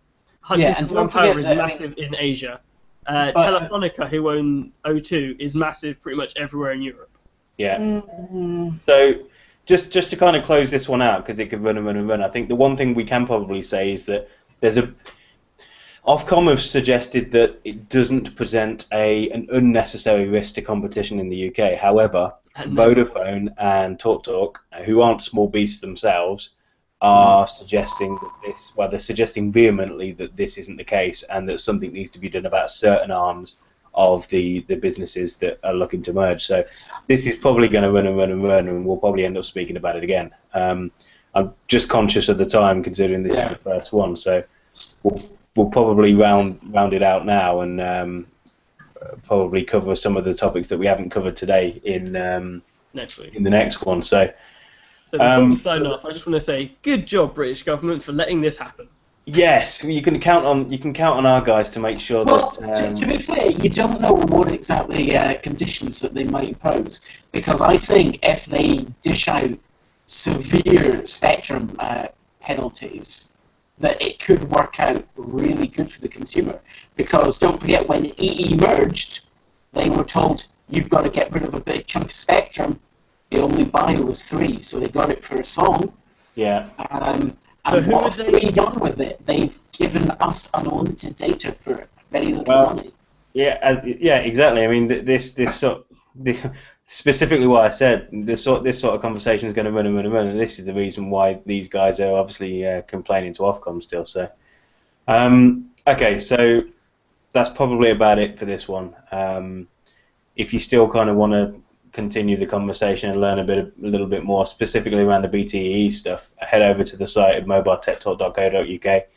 Yeah, Hutchinson and don't Whampoa forget is that, massive in Asia. Telefonica, who own O2, is massive pretty much everywhere in Europe. Yeah. So just to kind of close this one out, because it could run and run and run, I think the one thing we can probably say is that there's Ofcom have suggested that it doesn't present an unnecessary risk to competition in the UK. However, Vodafone and TalkTalk, who aren't small beasts themselves, are suggesting that they're suggesting vehemently that this isn't the case and that something needs to be done about certain arms of the businesses that are looking to merge. So this is probably going to run and run and run, and we'll probably end up speaking about it again. I'm just conscious of the time, considering this is the first one. So we'll probably round it out now and probably cover some of the topics that we haven't covered today in next week. In the next one. So before we sign off, I just want to say, good job, British government, for letting this happen. Yes, you can count on our guys to make sure that. To be fair, you don't know what exactly conditions that they might impose, because I think if they dish out severe spectrum penalties, that it could work out really good for the consumer. Because don't forget, when EE merged, they were told you've got to get rid of a big chunk of spectrum. The only buy was 3, so they got it for a song. Yeah. And what have they done with it? They've given us unlimited data for very little money. Yeah, exactly. I mean, this specifically what I said. This sort of conversation is going to run and run and run, and this is the reason why these guys are obviously complaining to Ofcom still. So, okay, so that's probably about it for this one. If you still kind of want to continue the conversation and learn a little bit more specifically around the BTE stuff, head over to the site of mobiletechtalk.co.uk.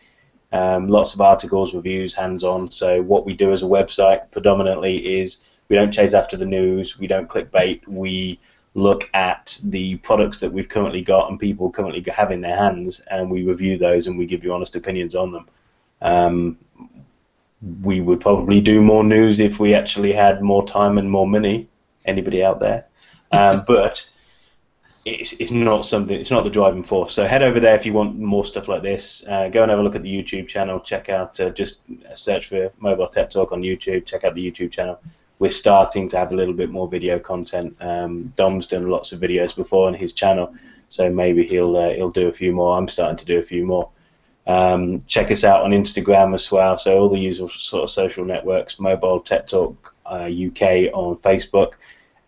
Lots of articles, reviews, hands-on. So what we do as a website predominantly is we don't chase after the news, we don't clickbait, we look at the products that we've currently got and people currently have in their hands, and we review those and we give you honest opinions on them. We would probably do more news if we actually had more time and more money. Anybody out there? But it's not something. It's not the driving force. So head over there if you want more stuff like this. Go and have a look at the YouTube channel. Check out just search for Mobile Tech Talk on YouTube. Check out the YouTube channel. We're starting to have a little bit more video content. Dom's done lots of videos before on his channel, so maybe he'll do a few more. I'm starting to do a few more. Check us out on Instagram as well. So all the usual sort of social networks. Mobile Tech Talk UK on Facebook,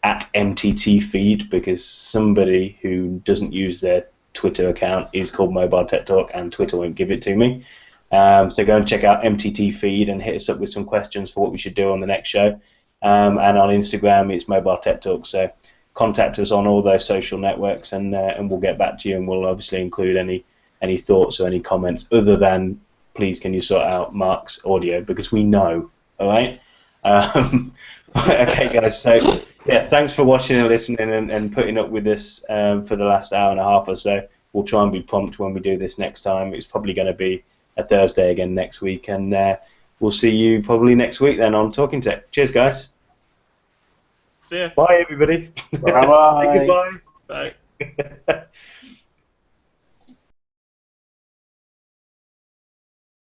at MTT Feed, because somebody who doesn't use their Twitter account is called Mobile Tech Talk and Twitter won't give it to me. So go and check out MTT Feed and hit us up with some questions for what we should do on the next show. And on Instagram it's Mobile Tech Talk. So contact us on all those social networks and we'll get back to you, and we'll obviously include any thoughts or any comments other than please can you sort out Mark's audio, because we know, all right? Okay, guys. So yeah, thanks for watching and listening and putting up with this for the last hour and a half or so. We'll try and be prompt when we do this next time. It's probably going to be a Thursday again next week, and we'll see you probably next week then on Talkin Tech. Cheers, guys. See ya. Bye, everybody. Bye. Goodbye. Bye.